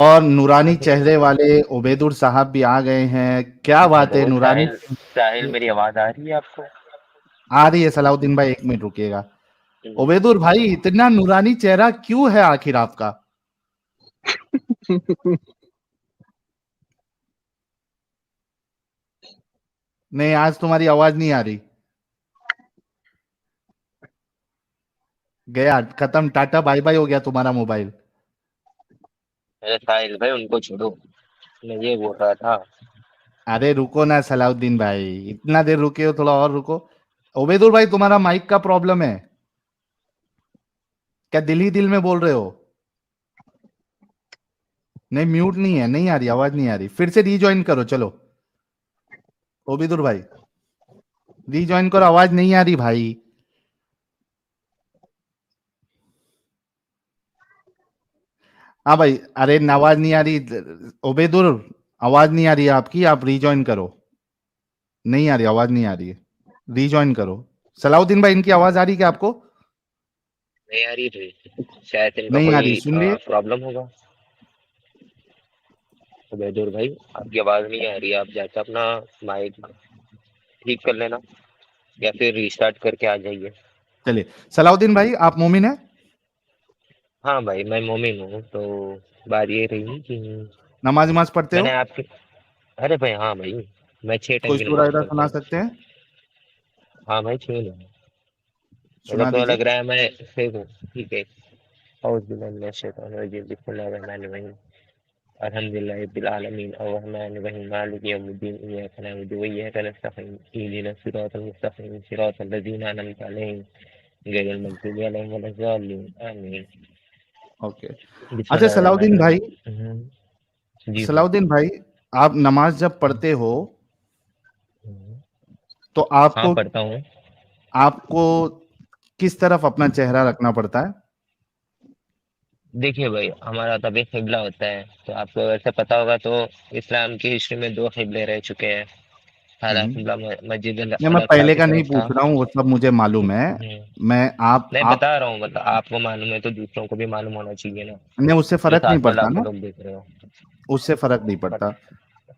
और नूरानी चेहरे वाले उबैदुर साहब भी आ गए हैं। क्या बात है हेलो नूरानी। साहिल। साहिल, मेरी आवाज आ रही है आपको? आ रही है सलाउद्दीन भाई, 1 मिनट रुकिएगा। उबैदुर भाई, इतना नूरानी चेहरा क्यों है आखिर आपका? नहीं, आज तुम्हारी आवाज नहीं आ रही। गया, खत्म, टाटा बाय बाय हो गया तुम्हारा मोबाइल। अरे साहिल भाई, उनको छोड़ो। मैं ये बोल रहा था। अरे रुको ना सलाउद्दीन भाई, इतना देर रुके हो, थोड़ा और रुको। उबैदुर भाई, तुम्हारा माइक का प्रॉब्लम है क्या? दिल ही दिल में बोल रहे हो? नहीं, म्यूट नहीं है, नहीं आ रही आवाज, नहीं आ रही। फिर से रीजॉइन करो, चलो। उबैदुर भाई, रीजॉइन करो, आवाज नहीं आ रही भाई। हाँ भाई, अरे आवाज नहीं आ रही। उबैदुर, आवाज नहीं आ रही है आपकी, आप रीजॉइन करो। नहीं आ रही, आवाज नहीं आ रही है, रीजॉइन करो। सलाउद्दीन भाई, इनकी आवाज आ रही क्या आपको? नहीं आ रही थी, शायद इनका नहीं आ कोई रही, सुन लिए। प्रॉब्लम होगा। तो बहादुर भाई, आपकी आवाज नहीं आ रही है, आप जाके अपना माइक ठीक कर लेना या फिर रिस्टार्ट करके आ जाइए। चलिए, सलाउद्दीन भाई, आप मोमिन है? हाँ भाई, मैं मोमिन हूँ। तो बात ये रही कि नमाज नमाज पढ़ते हो? मैंने आपके। अरे भाई, हाँ भाई, मैं 6 टाइम कोई की सूरा नमाज इधर पढ़ता सुना हूँ। सकते हैं? हाँ भाई, 6 नहीं। मुझे सुना तो दीजिए। लग रहा है मैं फेक हूँ। ठीक है। औज़ बिल्लाहि मिनश शैतानिर रजीम, बिस्मिल्लाहिर रहमानिर रहीम, अल्हम्दुलिल्लाहि रब्बिल आलमीन, अर्रहमानिर रहीम, मालिकि यौमिद्दीन, इय्याका नअबुदु व इय्याका नस्तईन, इहदिनस सिरातल मुस्तकीम, सिरातल लज़ीना अनअमता अलैहिम, गैरिल मग़ज़ूबि अलैहिम वलज़्ज़ालिन, आमीन। ओके। अच्छा बिस्मिल्लाहिर सलाउद्दीन रहमानिर भाई, रहीम। जी भाई। सलाउद्दीन भाई, आप नमाज जब पढ़ते हो हम्म, तो हाँ, आपको पढ़ता हूँ। आपको किस तरफ अपना चेहरा रखना पड़ता है? देखिए भाई, हमारा तभी क़िबला होता है, तो आपको वैसे पता होगा तो इस्लाम की हिस्ट्री में 2 क़िबले रह चुके हैं। पहला हम्म। क़िबला मस्जिद अल नहीं, मैं अक़सा पहले की का नहीं तरफ था। पूछ रहा हूँ, वो सब मुझे मालूम है। हम्म, मैं नहीं आप बता रहा हूँ, मतलब आपको मालूम है तो दूसरों को भी मालूम होना चाहिए ना। ने उससे जो फर्क नहीं साथ में पड़ता लाखों ना? लोग देख रहे हो। उससे फर्क नहीं पर पड़ता।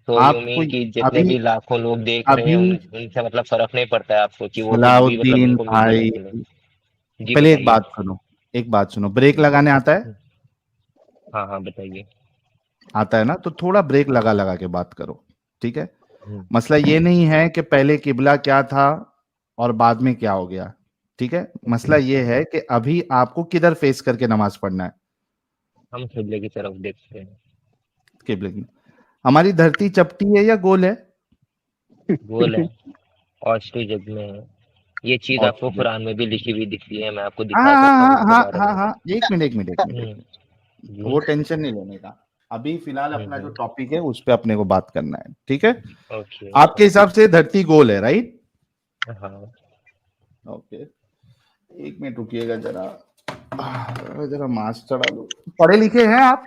तो यू आपको मीन कि जितने अभी भी लाखों लोग देख रहे हैं अभी उनसे मतलब फर्क नहीं पड़ता है आपको कि वो कुछ भी मतलब सलाउद्दीन उनको मिलने भाई, लग मिले? जी पहले एक बताइए। बात सुनो, एक बात सुनो। ब्रेक लगाने आता है? हाँ हाँ, बताइए। आता है ना? तो थोड़ा ब्रेक लगा लगा के बात करो, ठीक है? हम्म, मसला ये नहीं है कि पहले किबला क्या था और बाद में क्या हो गया, ठीक है? मसला ये है कि अभी आपको किधर फेस करके नमाज पढ़ना है। हम किबले की तरफ देखते हैं। किबले की। हमारी धरती चपटी है या गोल है? गोल है। ऑस्ट्री जग में है। ये चीज और आपको कुरान में भी लिखी हुई दिखती है, मैं आपको हाँ दिखा हाँ सकता हूँ हाँ उसके हाँ बारे हाँ में। हाँ, 1 मिनट 1 मिनट 1 मिनट 1 हम्म। मिनट, जी। वो टेंशन नहीं लेने का। अभी फिलहाल अपना जो हम्म। टॉपिक है उस पे अपने को बात करना है, ठीक है? ओके आपके ओके। हिसाब से धरती गोल है, राइट? हाँ। ओके, 1 मिनट रुकिएगा जरा। जरा मास्क चढ़ा लो। पढ़े लिखे हैं आप?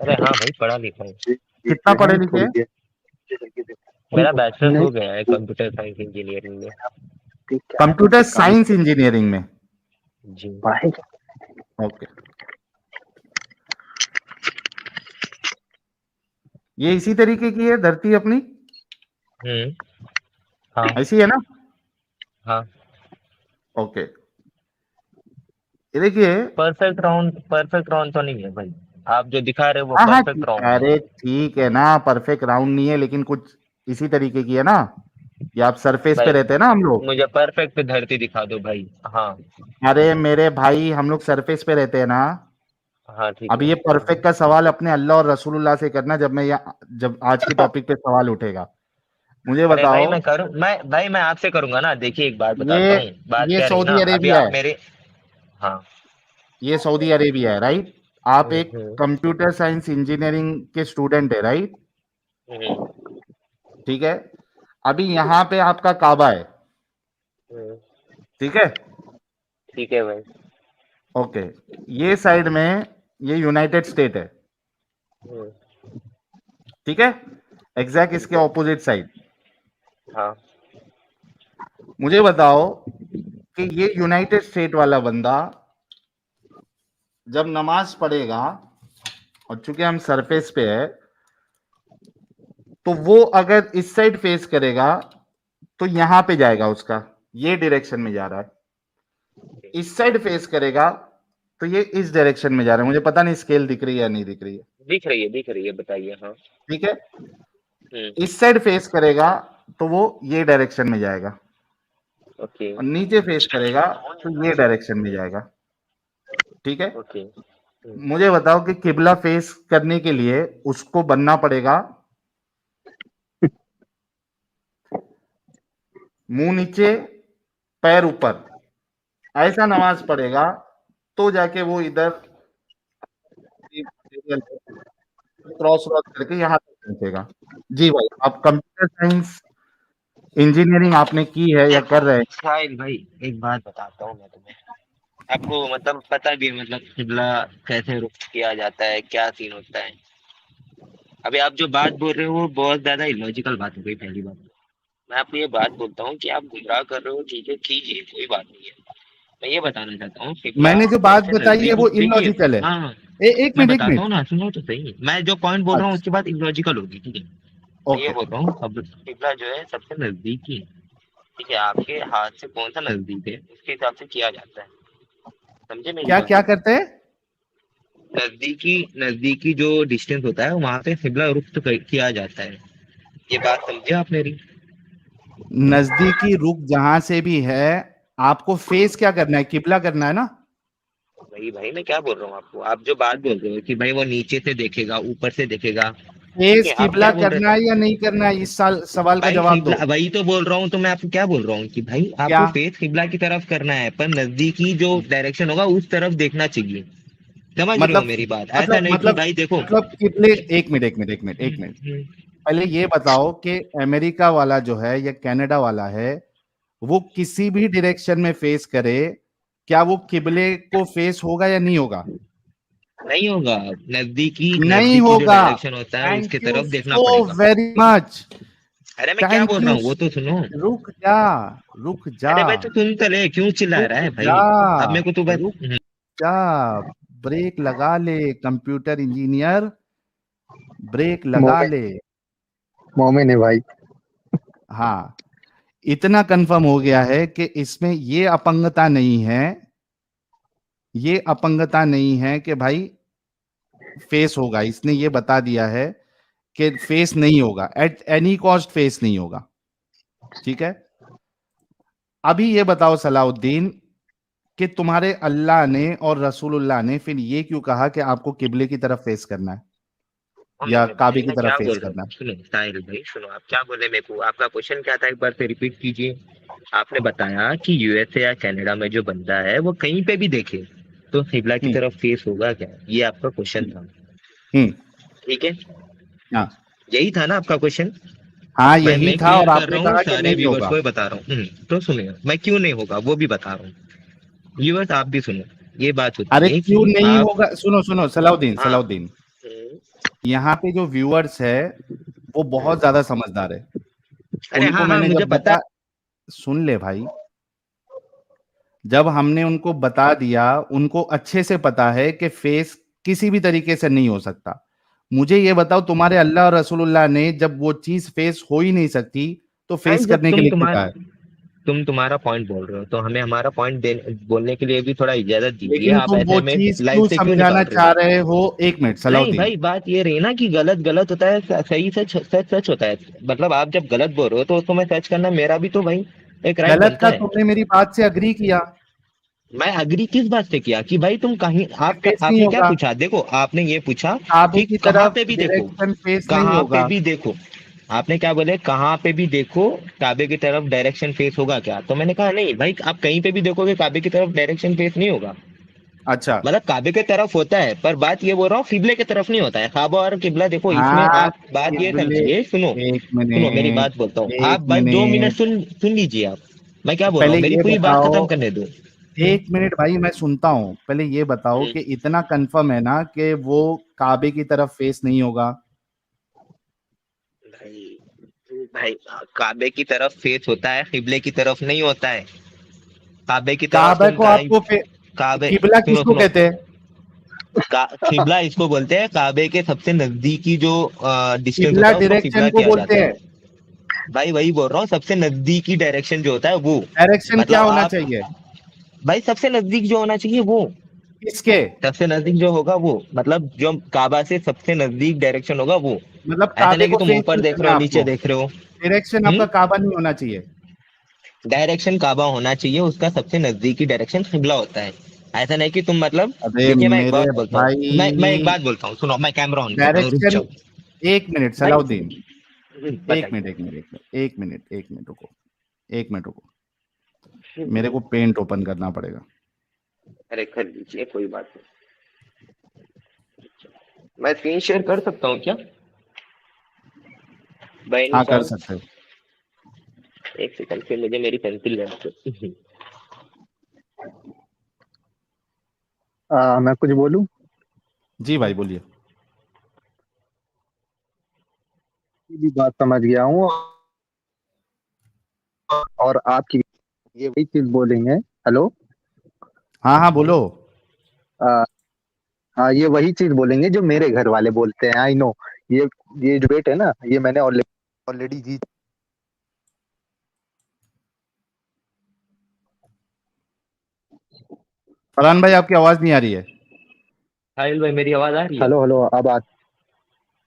अरे हाँ भाई, पढ़ा लिखा हूँ। कितना पढ़े लिखे हैं? मेरा बैचलर्स हो गया है कंप्यूटर साइंस इंजीनियरिंग में। कंप्यूटर साइंस इंजीनियरिंग में? जी। ओके। ये इसी तरीके की है धरती अपनी? हम्म। हाँ ऐसी है ना? हाँ। ओके, ये देखिए। परफेक्ट राउंड तो नहीं है भाई। आप जो दिखा रहे हो वो हाँ हाँ, परफेक्ट राउंड है। अरे ठीक है ना, परफेक्ट राउंड नहीं है लेकिन कुछ इसी तरीके की है ना। ये आप सरफेस पे भाई, रहते हैं ना हम लोग। मुझे परफेक्ट धरती दिखा दो भाई। हाँ। अरे मेरे भाई, हम लोग सरफेस पे रहते हैं ना। हाँ ठीक अभी है। ये परफेक्ट का सवाल अपने अल्लाह और रसूलुल्लाह से करना, जब आज की टॉपिक पे सवाल उठेगा। मुझे अरे भाई, बताओ। मैं आपसे करूंगा ना। देखिए, एक बात ये बताता हूँ, बात ये क्या रही ना, सऊदी अभी अरेबिया आप है। मेरे। हाँ। ये सऊदी अरेबिया है, राइट? आप एक हम्म। कंप्यूटर साइंस इंजीनियरिंग के स्टूडेंट है, राइट? हम्म। ठीक है। अभी यहाँ पे आपका काबा है, हम्म, ठीक है? ठीक है भाई। ओके। ये साइड में ये यूनाइटेड स्टेट है, हम्म, ठीक है? एग्जैक्ट ठीक इसके है। Opposite side. हाँ। मुझे बताओ कि ये यूनाइटेड स्टेट वाला बंदा जब नमाज पढ़ेगा, और चूंकि हम सरफेस पे है, तो वो अगर इस साइड फेस करेगा तो यहां पे जाएगा, उसका ये डायरेक्शन में जा रहा है। इस साइड फेस करेगा तो ये इस डायरेक्शन में जा रहा है। मुझे पता नहीं स्केल दिख रही है या नहीं दिख रही है। दिख रही है, बताइए। हाँ। ठीक है, हम्म। इस साइड फेस करेगा तो वो ये डायरेक्शन में जाएगा, ओके। और नीचे फेस करेगा तो ये डायरेक्शन में जाएगा। ठीक है, ओके। मुझे बताओ कि किबला फेस करने के लिए उसको बनना पड़ेगा मुंह नीचे पैर ऊपर, ऐसा नमाज पढ़ेगा तो जाके वो इधर क्रॉस क्रॉस करके यहाँ तक पहुंचेगा। जी भाई, आप कंप्यूटर साइंस इंजीनियरिंग आपने की है या कर रहे हैं? साहिल भाई, एक बात बताता हूँ मैं तुम्हें। आपको मतलब पता भी है मतलब किबला कैसे रुख किया जाता है, क्या सीन होता है। अभी आप जो बात बोल रहे हो वो बहुत ज्यादा इलॉजिकल बात हो गई। पहली बात, मैं आपको ये बात बोलता हूँ कि आप गुमराह कर रहे हो, ठीक है, कीजिए, कोई बात नहीं है। मैं ये बताना चाहता हूँ किबला मैंने जो बात सबसे बताई है नजदीक, वो देखिए। इलॉजिकल है। हाँ हाँ, एक मैं मिनट, एक बताता मिनट। हूँ ना, सुनो तो सही। मैं जो पॉइंट बोल रहा हूँ अच्छा, उसके बाद इलॉजिकल होगी, ठीक है। मैं ये ओके। बोल रहा हूँ अब किबला जो है सबसे नजदीकी है, ठीक है। आपके हाथ से कौन सा नजदीक है उसके हिसाब से किया जाता है। समझे मेरी क्या बात? क्या करते हैं? नजदीकी नजदीकी जो डिस्टेंस होता है वहां पे किबला रुख तो किया जाता है। ये बात समझे आप मेरी? नजदीकी रुख जहां से भी है, आपको फेस क्या करना है? किबला करना है ना। वही भाई मैं क्या बोल रहा हूँ आपको। आप जो बात बोल रहे हो कि भाई वो नीचे से देखेगा, ऊपर से देखेगा, ठीक फेस है। आप किबला क्या बोल रहे करना थे? है या नहीं करना है, इस साल सवाल का भाई जवाब दो। किबला, वही तो बोल रहा हूँ। तो मैं आपको क्या बोल रहा हूँ कि भाई क्या? आपको फेस किबला की तरफ करना है, पर नजदीकी जो डायरेक्शन होगा उस तरफ देखना चाहिए। समझ रहे हो मतलब मेरी बात? ऐसा मतलब नहीं कि मतलब भाई देखो। मतलब किबले, एक मिनट, एक मिनट, एक मिनट, एक मिनट। हम्म। पहले ये बताओ कि अमेरिका वाला जो है या कनाडा वाला है, वो किसी भी डायरेक्शन में फेस करे, क्या वो किबले को फेस होगा या नहीं होगा? नहीं होगा। नजदीकी नहीं नजदीकी जो होगा। डायरेक्शन होता है थैंक उसके यू तरफ देखना सो पड़ेगा। Very much. अरे मैं क्या थैंक बोल रहा यू। हूँ वो तो सुनो। रुक जा, रुक जा, अरे भाई तो सुन तो ले, क्यों चिल्ला रहा रुक है जा, भाई? अब मेरे को तो बस रुक जा। ब्रेक लगा ले कंप्यूटर इंजीनियर, ब्रेक लगा मोमिन ले। मोमिन है भाई। हाँ, इतना कंफर्म हो गया है कि इसमें ये अपंगता नहीं है, ये अपंगता नहीं है कि भाई फेस होगा। इसने ये बता दिया है कि फेस नहीं होगा, एट एनी कॉस्ट फेस नहीं होगा। ठीक है, अभी ये बताओ सलाउद्दीन कि तुम्हारे अल्लाह ने और रसूलुल्लाह ने फिर ये क्यों कहा कि आपको किबले की तरफ फेस करना है या मोमिन काबे भाई की मैं तरफ क्या फेस बोल रहा करना हूँ, है? सुनो साहिल भाई, सुनो आप क्या बोले मेरे को। आपका क्वेश्चन क्या था, एक बार से रिपीट कीजिए। आपने बताया कि यूएसए या कनाडा में जो बंदा है वो कहीं पे भी देखे तो किबला की हम्म, तरफ फेस होगा क्या, ये आपका क्वेश्चन था। हम्म, ठीक है, हाँ, यही था ना आपका क्वेश्चन? हाँ, भाई यही मैं था क्लियर और कर आपने रहा हूँ, कहा कि सारे नहीं व्यूवर्स होगा। को ही बता रहा हूँ। तो सुनिए, मैं क्यों नहीं होगा वो भी बता रहा हूँ। व्यूवर्स आप भी सुनो। ये बात होती अरे है क्यों कि नहीं आप, होगा? सुनो सुनो सलाउद्दीन, हाँ। सलाउद्दीन, यहाँ पे जो व्यूअर्स है वो बहुत ज्यादा समझदार है। अरे उनको हाँ हाँ, मैंने मुझे जब पता है। बता, सुन ले भाई, जब हमने उनको बता दिया, उनको अच्छे से पता है कि फेस किसी भी तरीके से नहीं हो सकता। मुझे ये बताओ, तुम्हारे अल्लाह और रसूलुल्लाह ने जब वो चीज फेस हो ही नहीं सकती तो भाई फेस जब करने के लिए क्यों कहा है? तुम तुम्हारा पॉइंट बोल रहे हो तो हमें हमारा पॉइंट बोलने के लिए भी थोड़ा इजाजत दीजिए। लेकिन आप तुम वो ऐसे में चीज लाइफ क्यों से क्यों समझाना निकाल रहे हो? चाह रहे हो? एक मिनट नहीं सलाउद्दीन। भाई, बात ये रही ना कि गलत गलत होता है, सही सच सच सच होता है। मतलब आप जब गलत बोल रहे हो तो उसको मैं सच करना मेरा भी तो भाई एक राइट गलत बनता का है। तुमने मेरी बात से अग्री किया मैं अग्री किस बात से किया कि भाई तुम कहीं कि फेस नहीं आपने क्या होगा, पूछा? देखो आपने ये पूछा काबे कि की कहाँ तरफ पे भी देखो, डायरेक्शन फेस नहीं कहाँ पे होगा। भी देखो। आपने क्या बोले, कहाँ पे भी देखो काबे की तरफ डायरेक्शन फेस होगा क्या? तो मैंने कहा नहीं भाई, आप कहीं पे भी देखोगे काबे की तरफ डायरेक्शन फेस नहीं होगा। अच्छा, मतलब काबे की तरफ होता है, पर बात ये बोल रहा हूँ किबले की तरफ नहीं होता है। काबा और किबला देखो, इसमें हाँ, आप बात ये किबले, समझिए। सुनो, एक सुनो मेरी मिनट, बात बोलता हूँ। आप एक भाई 2 मिनट मिनट, सुन लीजिए आप। मैं क्या बोल रहा पहले हूँ, मेरी ये पूरी बात बताओ, खत्म करने दो। एक मिनट भाई मैं सुनता हूं। पहले ये बताओ हम्म। कि इतना कंफर्म है ना कि वो काबे की तरफ फेस नहीं होगा? भाई भाई, काबे की तरफ फेस होता है, किबले की तरफ नहीं होता है। काबे की तरफ काबा तुम को कहीं, आपको काबे, किबला सुनो किसको सुनो, कहते हैं? किबला इसको बोलते हैं, काबे के सबसे नजदीकी जो डिस्टेंस किबला होता है उसको डायरेक्शन किबला को किया बोलते जाता हैं। है। भाई वही बोल रहा हूँ, सबसे नजदीकी डायरेक्शन जो होता है वो, डायरेक्शन क्या मतलब होना आप, चाहिए? भाई सबसे नजदीक जो होना चाहिए वो, किसके? सबसे नजदीक जो होगा वो, मतलब जो काबा से सबसे नजदीक डायरेक्शन होगा वो। मतलब ऐसा काबे नहीं कि को तुम फेस ऊपर नहीं देख करना रहे है हो नीचे आपको। देख रहे हो। डायरेक्शन आपका काबा नहीं होना चाहिए। डायरेक्शन काबा होना चाहिए, उसका सबसे नजदीकी डायरेक्शन किबला होता है। ऐसा नहीं कि तुम मतलब, अरे देखिए मैं एक मेरे बात बोलता हूँ, मैं एक भाई, बात बोलता हूँ, सुनो, मैं कैमरा ऑन करता हूँ, रुक डायरेक्शन, जाओ। एक मिनट भाई सलाउद्दीन, एक बताइए। मिनट एक मिनट एक मिनट एक मिनट रुको, एक मिनट रुको, मेरे को पेंट ओपन करना पड़ेगा। अरे कर लीजिए, कोई बात नहीं। मैं स्क्रीन शेयर कर सकता हूँ क्या, बाय एनी हाँ कर चांस? सकते हो। एक सेकंड, फिर मुझे मेरी पेंसिल लेना है। मैं कुछ बोलूं? जी भाई बोलिए। ये भी बात समझ गया हूँ। और आपकी ये वही चीज बोलेंगे। हेलो। हाँ हाँ बोलो। आ, हाँ, ये वही चीज बोलेंगे जो मेरे घर वाले बोलते हैं। I know. ये ये डिबेट है ना, ये मैंने ऑलरेडी जीत। फरहान भाई आपकी आवाज नहीं आ रही है। साहिल भाई मेरी आवाज आ रही है? हेलो हेलो, अब आ।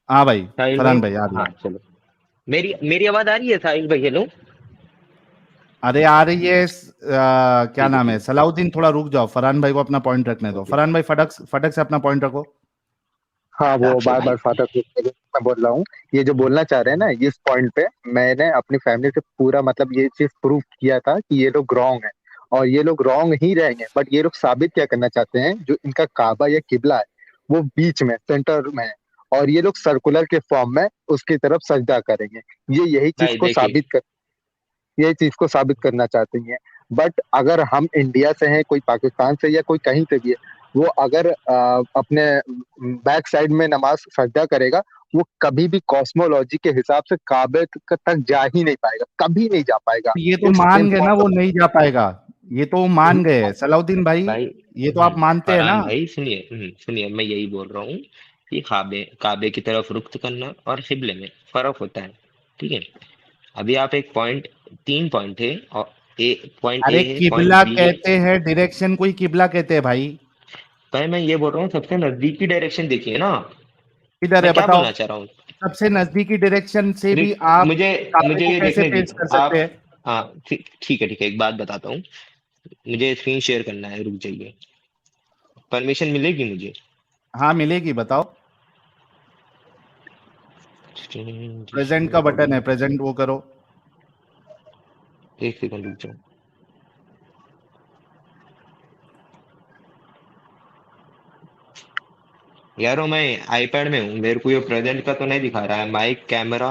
हाँ भाई, साहिल भाई, फरहान भाई आ रही हाँ है। चलो, मेरी मेरी आवाज आ रही है साहिल भाई? हेलो। अरे आ रही है क्या ठीक है नाम ठीक है, है। सलाउद्दीन थोड़ा रुक जाओ, फरहान भाई को अपना पॉइंट रखने दो। ओके। फरहान भाई फटक फटक से अपना पॉइंट रखो। हाँ, वो राखिए बार भाई। बार फाटक मैं बोल रहा हूँ। ये जो बोलना चाह रहे हैं ना, इस पॉइंट पे मैंने अपनी फैमिली से पूरा मतलब ये चीज प्रूव किया था कि ये लोग रॉन्ग है। और ये लोग रॉन्ग ही रहेंगे, बट ये लोग साबित क्या करना चाहते हैं, जो इनका काबा या किबला है वो बीच में सेंटर में है। और ये लोग सर्कुलर के फॉर्म में उसकी तरफ सजदा करेंगे। ये यही चीज भाई को देखिए, साबित कर ये चीज को साबित करना चाहती हैं। बट अगर हम इंडिया से हैं, कोई पाकिस्तान से या कोई कहीं से भी है, वो अगर अपने बैक साइड में नमाज सजदा करेगा, वो कभी भी कॉस्मोलॉजी के हिसाब से काबे तक जा ही नहीं पाएगा, कभी नहीं जा पाएगा। ये तो एक सेम मान गए ना पॉइंट। वो नहीं जा पाएगा, ये तो वो मान गए सलाउद्दीन भाई, भाई ये तो आप मानते हैं ना। फरहान भाई सुनिए, सुनिए, मैं यही बोल रहा हूँ कि काबे काबे की तरफ रुख करना और किबले में फर्क होता है, ठीक है? अभी आप एक पॉइंट, तीन पॉइंट है, और ए पॉइंट ए अरे है, पॉइंट किबला बी है। कहते हैं, डायरेक्शन को ही किबला कहते हैं भाई। भाई मैं ये बोल रहा हूँ, सबसे नजदीकी डायरेक्शन देखिए ना। इधर मैं है क्या बताओ, बोलना चाह रहा हूँ? सबसे नजदीकी डायरेक्शन से भी आप मुझे काबे मुझे को ये कैसे देखने पेश दीजिए कर सकते आप। हैं? हाँ ठीक है ठीक है, एक बात बताता हूँ, मुझे स्क्रीन शेयर करना है, रुक जाइए, परमिशन मिलेगी मुझे? हाँ मिलेगी, बताओ। प्रेजेंट का बटन है, प्रेजेंट वो करो। एक सेकंड रुक जाओ। यारो मैं आईपैड में हूँ, मेरे को ये प्रेजेंट का तो नहीं दिखा रहा है, माइक कैमरा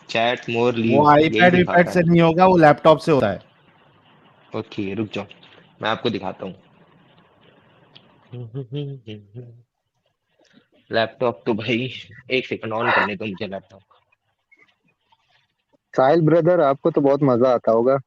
चैट मोर वो लीव यही आईपैड दिखा वीपैड रहा से नहीं होगा, वो लैपटॉप से होता है। है। ओके रुक जाओ, मैं आपको दिखाता हूँ। लैपटॉप तो भाई, एक सेकंड ऑन करने दो मुझे लैपटॉप। साहिल ब्रदर, आपको तो बहुत मजा आता होगा।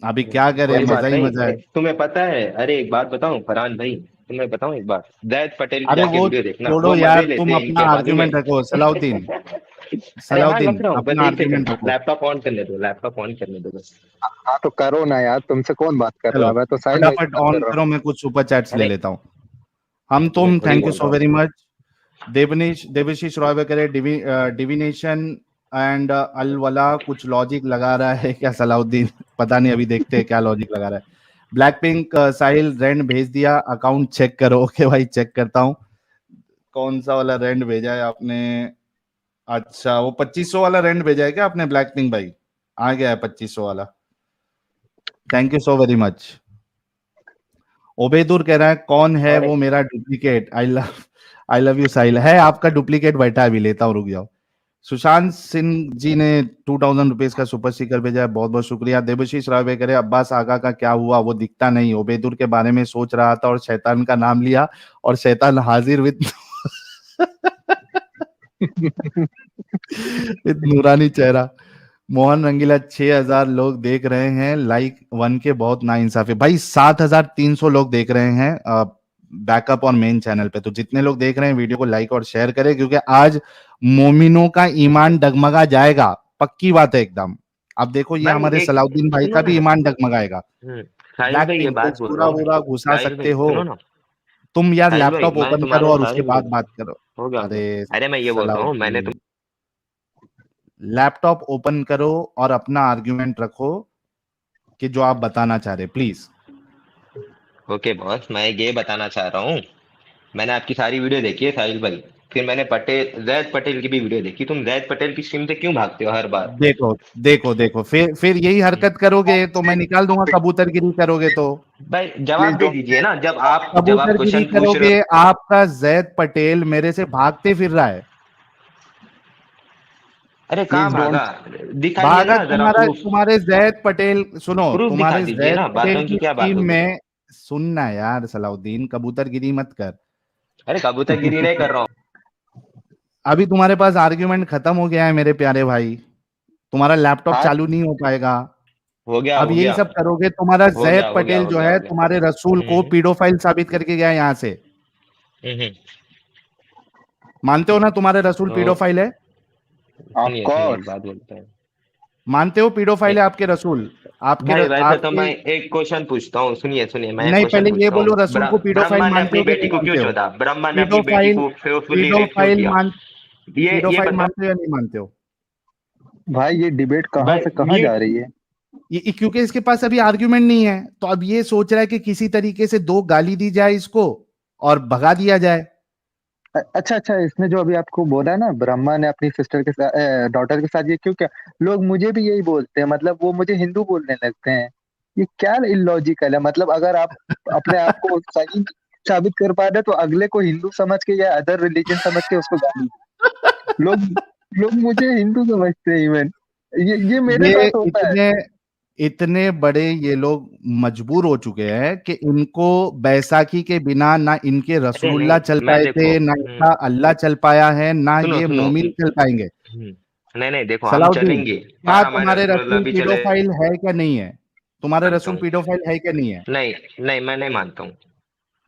अभी क्या करें, कोई मजा बात ही मजा नहीं, है। तुम्हें पता है, अरे एक बात बताऊं फरहान भाई, तुम्हें बताऊं एक बात, जैद पटेल की अरे जाके वो वीडियो देखना, छोड़ो वो मजे यार, तुम लेते हैं अपना इनके मालूम है। आर्ग्यूमेंट रखो सलाउद्दीन। अरे हाँ सलाउद्दीन रख रहा हूँ, बस अपना एक आर्ग्यूमेंट सेकंड, रखो। लैपटॉप ऑन करने दो, लैपटॉप ऑन करने दो बस। हाँ तो करो ना यार, तुमसे कौन बात कर रहा चलो है? मैं तो साहिल भाई से फटाफट बात ऑन कर रहा हूँ। करो, मैं कुछ सुपर चैट्स ले अरे लेता हूँ। हम मैं तुम, थोड़ी थैंक यू बोल सो रहा हूँ। Very much. देवशीष रॉय करे डिविनेशन एंड अल वला कुछ लॉजिक लगा रहा है क्या सलाउद्दीन? पता नहीं, अभी देखते हैं क्या लॉजिक लगा रहा है। ब्लैक पिंक साहिल रेंट भेज दिया, अकाउंट चेक करो। ओके भाई चेक करता हूँ, कौन सा वाला रेंट भेजा है आपने? अच्छा वो 2500 वाला रेंट भेजा है क्या आपने ब्लैक पिंक भाई? आ गया है 2500 वाला, thank you so very much. Obaidur कह रहा है कौन है और वो मेरा duplicate, I love you Sahil, है आपका डुप्लीकेट बैठा है, अभी लेता हूँ, रुक जाओ। सुशांत सिंह जी ने 2000 रुपीज का सुपर स्टिकर भेजा है, बहुत बहुत शुक्रिया। देवशीष रावे करे अब्बास आगा का क्या हुआ, वो दिखता नहीं, ओबेदुर के बारे में सोच रहा था और शैतान का नाम लिया और शैतान हाजिर विद विद नूरानी चेहरा। मोहन रंगीला 6000 लोग देख रहे हैं, लाइक वन के बहुत नाइंसाफी भाई, 7300 लोग देख रहे हैं। बैकअप और मेन चैनल पे। तो जितने लोग देख रहे हैं वीडियो को लाइक और शेयर करें, क्योंकि आज मोमिनों का ईमान डगमगा जाएगा, पक्की बात है एकदम। अब देखो ये भाई हमारे एक सलाउद्दीन भाई सुनो का ना। भी ईमान डगमगाएगा। साहिल ब्लैक भाई ये बात पिंपल्स बोल रहा पूरा हूँ। पूरा घुसा साहिल सकते भाई हो सुनो ना। तुम यार। साहिल भाई लैपटॉप मैं ओपन करो तुम्हारे और सारी उसके बाद वीडियो बात करो। हो गया हो गया। अरे अरे मैं ये बोल रहा हूँ मैंने सलाउद्दीन, लैपटॉप ओपन करो और अपना आर्ग्यूमेंट रखो कि जो आप बताना चाह रहे, प्लीज। ओके बॉस, मैं ये बताना चाह रहा हूँ। मैंने आपकी सारी वीडियो देखी है साहिल भाई। फिर मैंने जैद पटेल की भी वीडियो देखी। तुम जैद पटेल की स्ट्रीम से क्यों भागते हो हर बार? देखो देखो देखो, फिर यही हरकत करोगे तो मैं निकाल दूंगा। कबूतरगिरी करोगे तो भाई प्लीज जवाब दे डोंट। दीजिए ना। जब आप कबूतरगिरी क्वेश्चन पूछ रहे करोगे। आपका जैद पटेल मेरे से भागते फिर रहा है। हो। अरे कहाँ प्लीज भागा? डोंट। दिखाइए भागा ना जरा तुम्हारा, प्रूफ। तुम्हारे जैद पटेल, सुनो, प्रूफ दिखा तुम्हारे दीजिए जैद ना, पटेल बातों की की क्या बात स्कीम होगी। में। सुनना यार सलाउद्दीन, कबूतरगिरी मत कर। अरे कबूतरगिरी नहीं कर रहा हूँ। अभी तुम्हारे पास आर्ग्यूमेंट खत्म हो गया है मेरे प्यारे भाई। तुम्हारा लैपटॉप आज चालू नहीं हो पाएगा। हो गया अब हो यही गया सब करोगे। तुम्हारा हो गया जैद हो गया पटेल हो जो गया है हो गया। तुम्हारे रसूल को हम्म पीडोफाइल साबित करके गया यहाँ से। हम्म। मानते हो ना तुम्हारे रसूल तो पीडोफाइल है? ऑफ सुनिए एक कोर्स। बात बोलते हैं। मानते हो पीडोफाइल है आपके रसूल? भाई वैसे तो आपके मैं एक क्वेश्चन पूछता हूँ। सुनिए सुनिए, मैं एक नहीं, क्वेश्चन पहले ये पूछता हूँ। बोलो, रसूल को पीडोफाइल ब्रह्मा ने मानते अपनी हो कि बेटी नहीं को क्यों मानते हो? छोड़ा? ब्रह्मा ने अपनी बेटी पीडोफाइल, को फोर्सफुली रेप क्यों पीडोफाइल किया? मान ये पीडोफाइल बताओ। मानते हो या नहीं मानते हो? भाई ये डिबेट कहाँ भाई से कहाँ जा म्यूट। रही है? क्योंकि इसके पास अभी आर्ग्यूमेंट नहीं है, तो अब ये सोच रहा है कि किसी तरीके से दो गाली दी जाए इसको और भगा दिया जाए। अच्छा अच्छा, इसने जो अभी आपको बोला ना, ब्रह्मा ने अपनी सिस्टर के साथ, डॉटर के साथ ये क्यों किया? लोग मुझे भी यही बोलते हैं, मतलब वो मुझे हिंदू बोलने लगते हैं। ये क्या इलॉजिकल है? मतलब अगर आप अपने आप को सही साबित कर पा रहे हो, तो अगले को हिंदू समझ के या अदर रिलीजन समझ के उसको गाली दो। लोग लोग मुझे हिंदू समझते हैं इवन। ये मेरे ये साथ होता है। इतने इतने बड़े ये लोग मजबूर हो चुके हैं कि इनको बैसाखी के बिना ना इनके अरे रसूलुल्लाह नहीं, चल मैं पाए देखो। थे, ना इनका अल्लाह चल पाया है, ना सुनो ये सुनो। मोमिन चल पाएंगे। नहीं नहीं, देखो हम सलाउद्दीन, चलेंगे क्या और हमारे तुम्हारे रसूलुल्लाह रसूल भी चले। पीडोफाइल है क्या नहीं है? तुम्हारे मानता रसूल हूँ। पीडोफाइल है क्या नहीं है? नहीं नहीं, मैं नहीं मानता हूँ।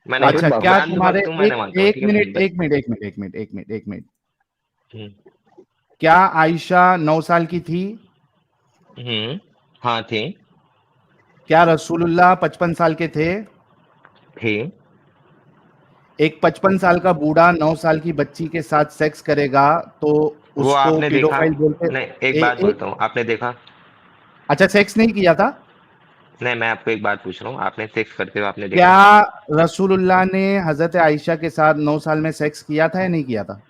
मैं नहीं अरे अच्छा, मानता हूँ। बाबा। क्या मैं तुम्हारे अंधभक्त हूँ, मैं एक नहीं मानता हूँ। एक ठीक है मिनट, भाई। एक मिनट, एक मिनट, एक मिनट, एक मिनट, एक मिनट। हम्म क्या आयशा 9 साल की थी? हम्म, हाँ थे। क्या रसूलुल्लाह 55 साल के थे? थे। एक 55 साल का बूढ़ा 9 साल की बच्ची के साथ सेक्स करेगा तो वो उसको आपने देखा? पीडोफाइल बोलते? नहीं, एक बात एक, बोलता हूँ, आपने देखा? अच्छा, सेक्स नहीं किया था? नहीं, मैं आपको एक बात पूछ रहा हूँ, आपने सेक्स करते हुए आपने देखा? क्या रसूलुल्लाह ने हजरत आयशा के साथ 9 साल में सेक्स किया था या नहीं किया था?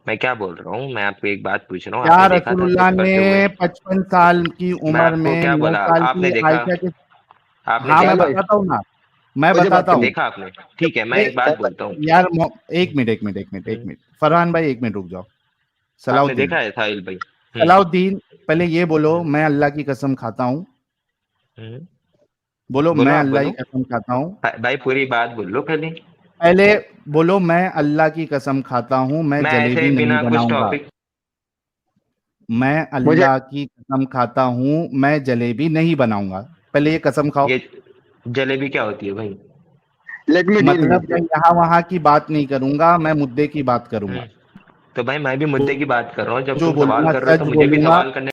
मैं क्या बोल रहा हूँ, मैं आपको एक बात पूछ रहा हूँ, क्या आपने देखा था रसूलुल्लाह सेक्स ने करते हुए? 55 साल की मैं उम्र आपको में क्या नौ बोला? साल आपने की देखा? आयशा के? आपने हाँ, मैं साहिल देखा? भाई, बताता हूँ ना, मैं मुझे बात बताता हूँ। करनी देखा आपने? ठीक है, मैं ए, एक बात बोलता हूँ। यार एक मिनट, एक मिनट, एक मिनट, एक हम्म, मिनट, फरहान भाई, एक मिनट रुक जाओ। आपने सलाउद्दीन, देखा है साहिल भाई? सलाउद्दीन, पहले ये बोलो, हम्म, मैं अल्लाह की कसम खाता हूँ। हम्म। बोलो, बोलो, मैं आप अल्लाह की बोलो। कसम खाता हूँ। भाई पूरी बात बोल लो पहले। पहले बोलो, मैं अल्लाह की कसम खाता हूँ, मैं मैं ऐसे जलेबी ही नहीं बिना कुछ बनाऊंगा। टॉपिक। मैं मुझे अल्लाह की कसम खाता हूँ, मैं जलेबी नहीं बनाऊंगा। पहले ये कसम खाओ। ये जलेबी क्या होती है भाई? लेट मी डील मतलब विद मैं यू। यहाँ वहां की बात नहीं करूंगा, मैं मुद्दे की बात करूंगा। हम्म, तो भाई मैं भी मुद्दे की बात कर रहा हूँ। जब जो तुम सवाल बोलूंगा कर रहे हो तो सच मुझे भी बोलूंगा। सवाल करने।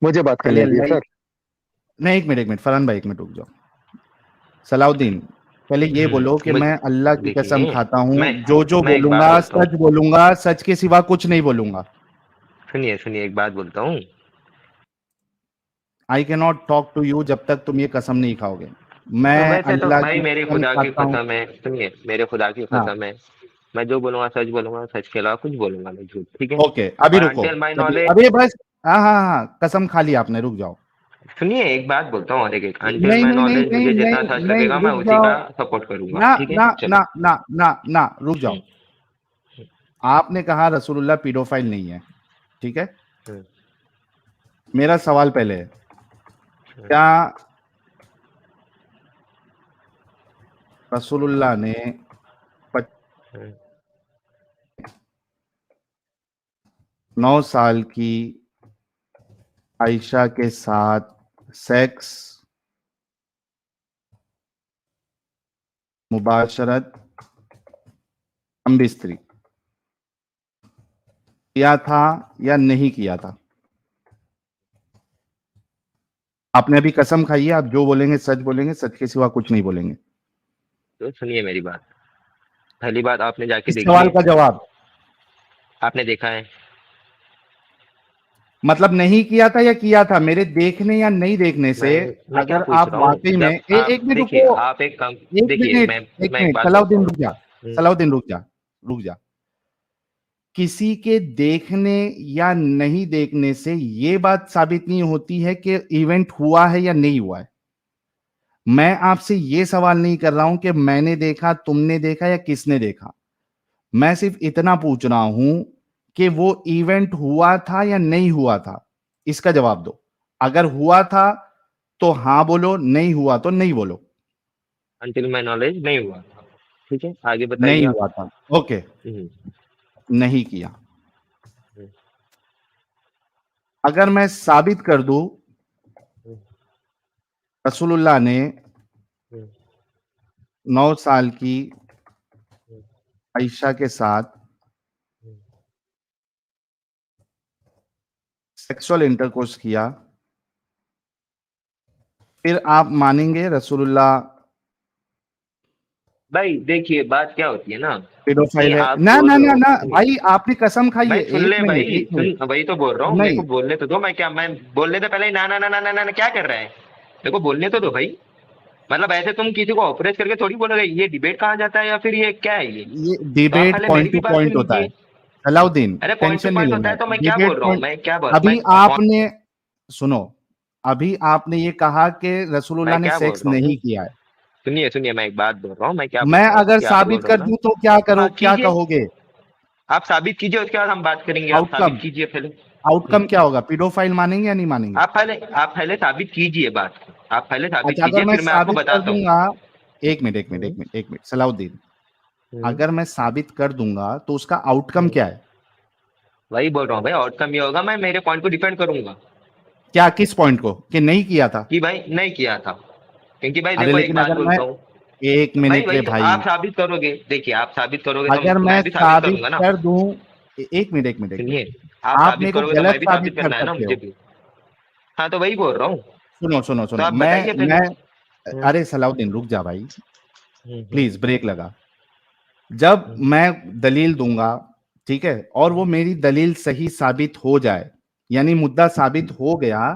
मुझे बात पहले करने दिए अल्लाह सर। नहीं, एक मिनट, एक मिनट, फरहान भाई, एक मिनट रुक जाओ। सलाउद्दीन, पहले ये बोलो कि मुझ मैं अल्लाह की कसम देखिए, खाता हूँ, मैं जो जो मैं एक बात बोलूंगा बोलता हूँ। सच बोलूंगा, सच के सिवा कुछ नहीं बोलूंगा। सुनिए सुनिए, एक बात बोलता हूँ। I can not talk to you जब तक तुम ये कसम नहीं खाओगे। मैं वैसे तो अल्लाह भाई की मेरे कसम खुदा की खाता हूँ। कसम है। सुनिए, मेरे खुदा की हाँ, कसम है। मैं जो बोलूंगा सच बोलूंगा, सच के अलावा कुछ बोलूंगा नहीं, झूठ। ठीक है? ओके, अभी और रुको। अनटिल माई अभी नॉलेज। अभी बस, हाँ हाँ हाँ, कसम खा ली आपने, रुक जाओ। सुनिए, एक बात बोलता हूँ और एक अनटिल नहीं माई नहीं नहीं नॉलेज, नहीं मुझे जितना नहीं सच नहीं, लगेगा मैं रुक उसी जाओ। का सपोर्ट करूंगा। ना ठीक है, ना चलो। ना ना ना ना, रुक जाओ। हम्म, आपने कहा रसूलुल्लाह पीडोफाइल नहीं है, ठीक है? हम्म, मेरा सवाल पहले है, हम्म, क्या रसूलुल्लाह ने पच- हम्म। 9 साल की आयशा के साथ सेक्स मुबाशरत हम बिस्तरी किया था या नहीं किया था? आपने अभी कसम खाई है, आप जो बोलेंगे सच बोलेंगे, सच के सिवा कुछ नहीं बोलेंगे। तो सुनिए मेरी बात। पहली बात, आपने जाके इस देखी सवाल है? का जवाब आपने देखा है? मतलब नहीं किया था या किया था, मेरे देखने या नहीं देखने से मैं क्या अगर पूछ आप रहा वाकई हूँ, में जब आप एक मिनट देखिए, रुको, आप एक काम, एक देखिए मिनट, एक मैं एक मिनट, बात बोलता सलाउद्दीन हूँ। रुक जा, हम्म, सलाउद्दीन रुक जा, रुक जा। किसी के देखने या नहीं देखने से ये बात साबित नहीं होती है कि इवेंट हुआ है या नहीं हुआ है। मैं आपसे ये सवाल नहीं कर रहा हूं कि मैंने देखा, तुमने देखा या किसने देखा। मैं सिर्फ इतना पूछ रहा हूं कि वो इवेंट हुआ था या नहीं हुआ था, इसका जवाब दो। अगर हुआ था तो हाँ बोलो, नहीं हुआ तो नहीं बोलो। until my knowledge नहीं हुआ था। ठीक है, आगे बताइए नहीं आप। हुआ था, ओके, हम्म, नहीं किया। हम्म, अगर मैं साबित कर दूं हम्म, रसूलुल्लाह ने हम्म, 9 साल की हम्म, आयशा के साथ हम्म। सेक्सुअल इंटरकोर्स किया, फिर आप मानेंगे रसूलुल्लाह भाई देखिए, बात क्या होती है ना कि पेडोफाइल है? आप ना बोल ना रहे ना हो, ना सुनिए भाई, आपने कसम खाई है। भाई, सुन ले भाई, एक सुन, मिनट, वही तो बोल रहा हूँ, मेरे नहीं, को बोलने तो दो। मैं बोलने से पहले ही ना ना ना ना ना ना ना, क्या कर रहा है? मेरे को बोलने तो दो भाई। मतलब ऐसे तुम किसी को ऑपरेट करके थोड़ी बोलोगे ये डिबेट कहाँ जाता है, या फिर ये क्या है ये? ये तो आप डिबेट पहले मेरी पॉइंट भी टू बात सुन पॉइंट होता है लीजिए। सलाउद्दीन, अरे पॉइंट टू टेंशन नहीं पॉइंट होता लेना है, है, तो मैं क्या बोल डिबेट रहा हूँ, पॉइंट। मैं क्या अभी आपने सुनो, अभी आपने ये कहा कि मैं रसूलुल्लाह ने क्या बोल सेक्स रहा हूँ, नहीं किया है। सुनिए सुनिए, मैं एक बात बोल रहा हूँ, मैं क्या बोल मैं रहा हूँ अगर कि आप बोल साबित रहे हो कर ना। दूं तो क्या करो, हाँ क्या कीजिए, कहोगे? आप साबित कीजिए, उसके बाद हम बात करेंगे। आप आउटकम, साबित कीजिए पहले। आउटकम क्या होगा? पीडोफाइल मानेंगे या नहीं मानेंगे? आप पहले साबित कीजिए बात को। आप पहले साबित अच्छा, अगर कीजिए, मैं फिर मैं आपको साबित कर बताता हूँ। दूंगा, एक मिनट, एक मिनट, हम्म, एक मिनट, एक मिनट, सलाउद्दीन, हम्म, अगर मैं साबित कर दूंगा तो उसका आउटकम हम्म। क्या है? वही बोल रहा हूँ भाई, आउटकम ये होगा, मैं मेरे पॉइंट को डिफेंड करूंगा क्या, किस पॉइंट को कि नहीं किया था? कि भाई नहीं किया था। क्योंकि भाई अरे देखो, एक लेकिन बात अगर मैं, बोलता हूँ। एक भाई मिनट रे वही तो भाई, आप साबित करोगे, देखिए आप साबित करोगे तो अगर मैं मैं भी साबित साबित करूंगा ना। कर दूं, एक मिनट, एक मिनट, एक मिनट, सुनिए, आप आप साबित मेरे को करोगे तो गलत मैं भी साबित साबित कर करना है ना, सकते मुझे हो। भी। हाँ तो वही बोल रहा हूँ। सुनो सुनो तो सुनो, आप बताइए पहले। मैं हम्म, अरे सलाउद्दीन रुक जा भाई, हम्म, प्लीज ब्रेक लगा। जब हम्म, मैं दलील दूंगा, ठीक है, और वो हम्म, मेरी दलील सही साबित हो जाए, यानी मुद्दा साबित हो गया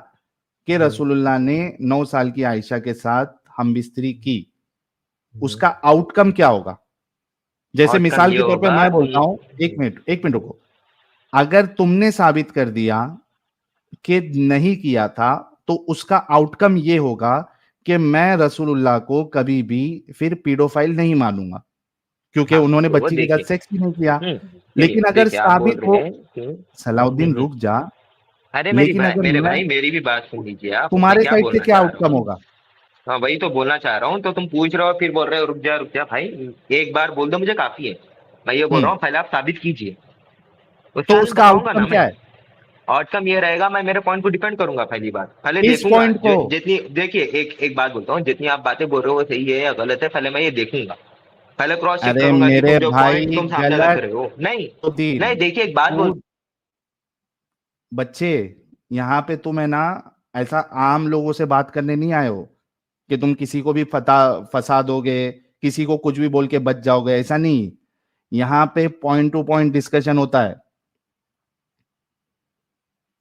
कि हम्म, रसूलुल्लाह ने 9 साल की आयशा के साथ हमबिस्तरी की, हम्म। उसका आउटकम क्या होगा? जैसे आउटकम मिसाल ये के तौर पे होगा मैं तुम। बोलता हूं, एक मिनट रुको, अगर तुमने साबित कर दिया कि नहीं किया था तो उसका आउटकम ये होगा कि मैं रसूलुल्लाह को कभी भी फिर पीडोफाइल नहीं मानूंगा, क्योंकि हाँ उन्होंने तो वो बच्ची के देखिए। साथ सेक्स भी नहीं किया। सुनिए, लेकिन अगर देखिए आप बोल साबित रहे हो, हैं कि सलाउद्दीन रुक जा, अरे लेकिन अगर मेरे मैं, भाई मेरी भी बात सुन लीजिए आप, मैं तुम्हारे क्या साइड से बोलना क्या चाह रहा आउटकम हूँ। होगा? हाँ वही तो बोलना चाह रहा हूँ, तो तुम पूछ रहे हो फिर बोल रहे हो रुक जा भाई। एक बार बोल दो मुझे काफी है। मैं ये बोल रहा हम्म, हूँ, पहले आप साबित कीजिए, उसके तो बाद उसका बताऊंगा आउटकम ना क्या मैं। है? आउटकम ये रहेगा, मैं मेरे पॉइंट को डिपेंड करूंगा। पहली बात, पहले इस देखूंगा पॉइंट को, जो जितनी, देखिए एक बात बोलता हूँ, जितनी आप बातें बोल रहे हो वो सही है या गलत है, पहले मैं ये देखूंगा। पहले क्रॉस चेक अरे करूंगा कि मेरे तुम जो पॉइंट भाई, तुम सामने रख गलत रहे हो। नहीं, तो दिन नहीं, देखिए एक बात बोल। तू, बच्चे, यहाँ पे तुम है ना, ऐसा आम लोगों से बात करने नहीं आए हो कि तुम किसी को भी फंसा दोगे, किसी को कुछ भी बोल के बच जाओगे, ऐसा नहीं। यहाँ पे पॉइंट टू पॉइंट डिस्कशन होता है।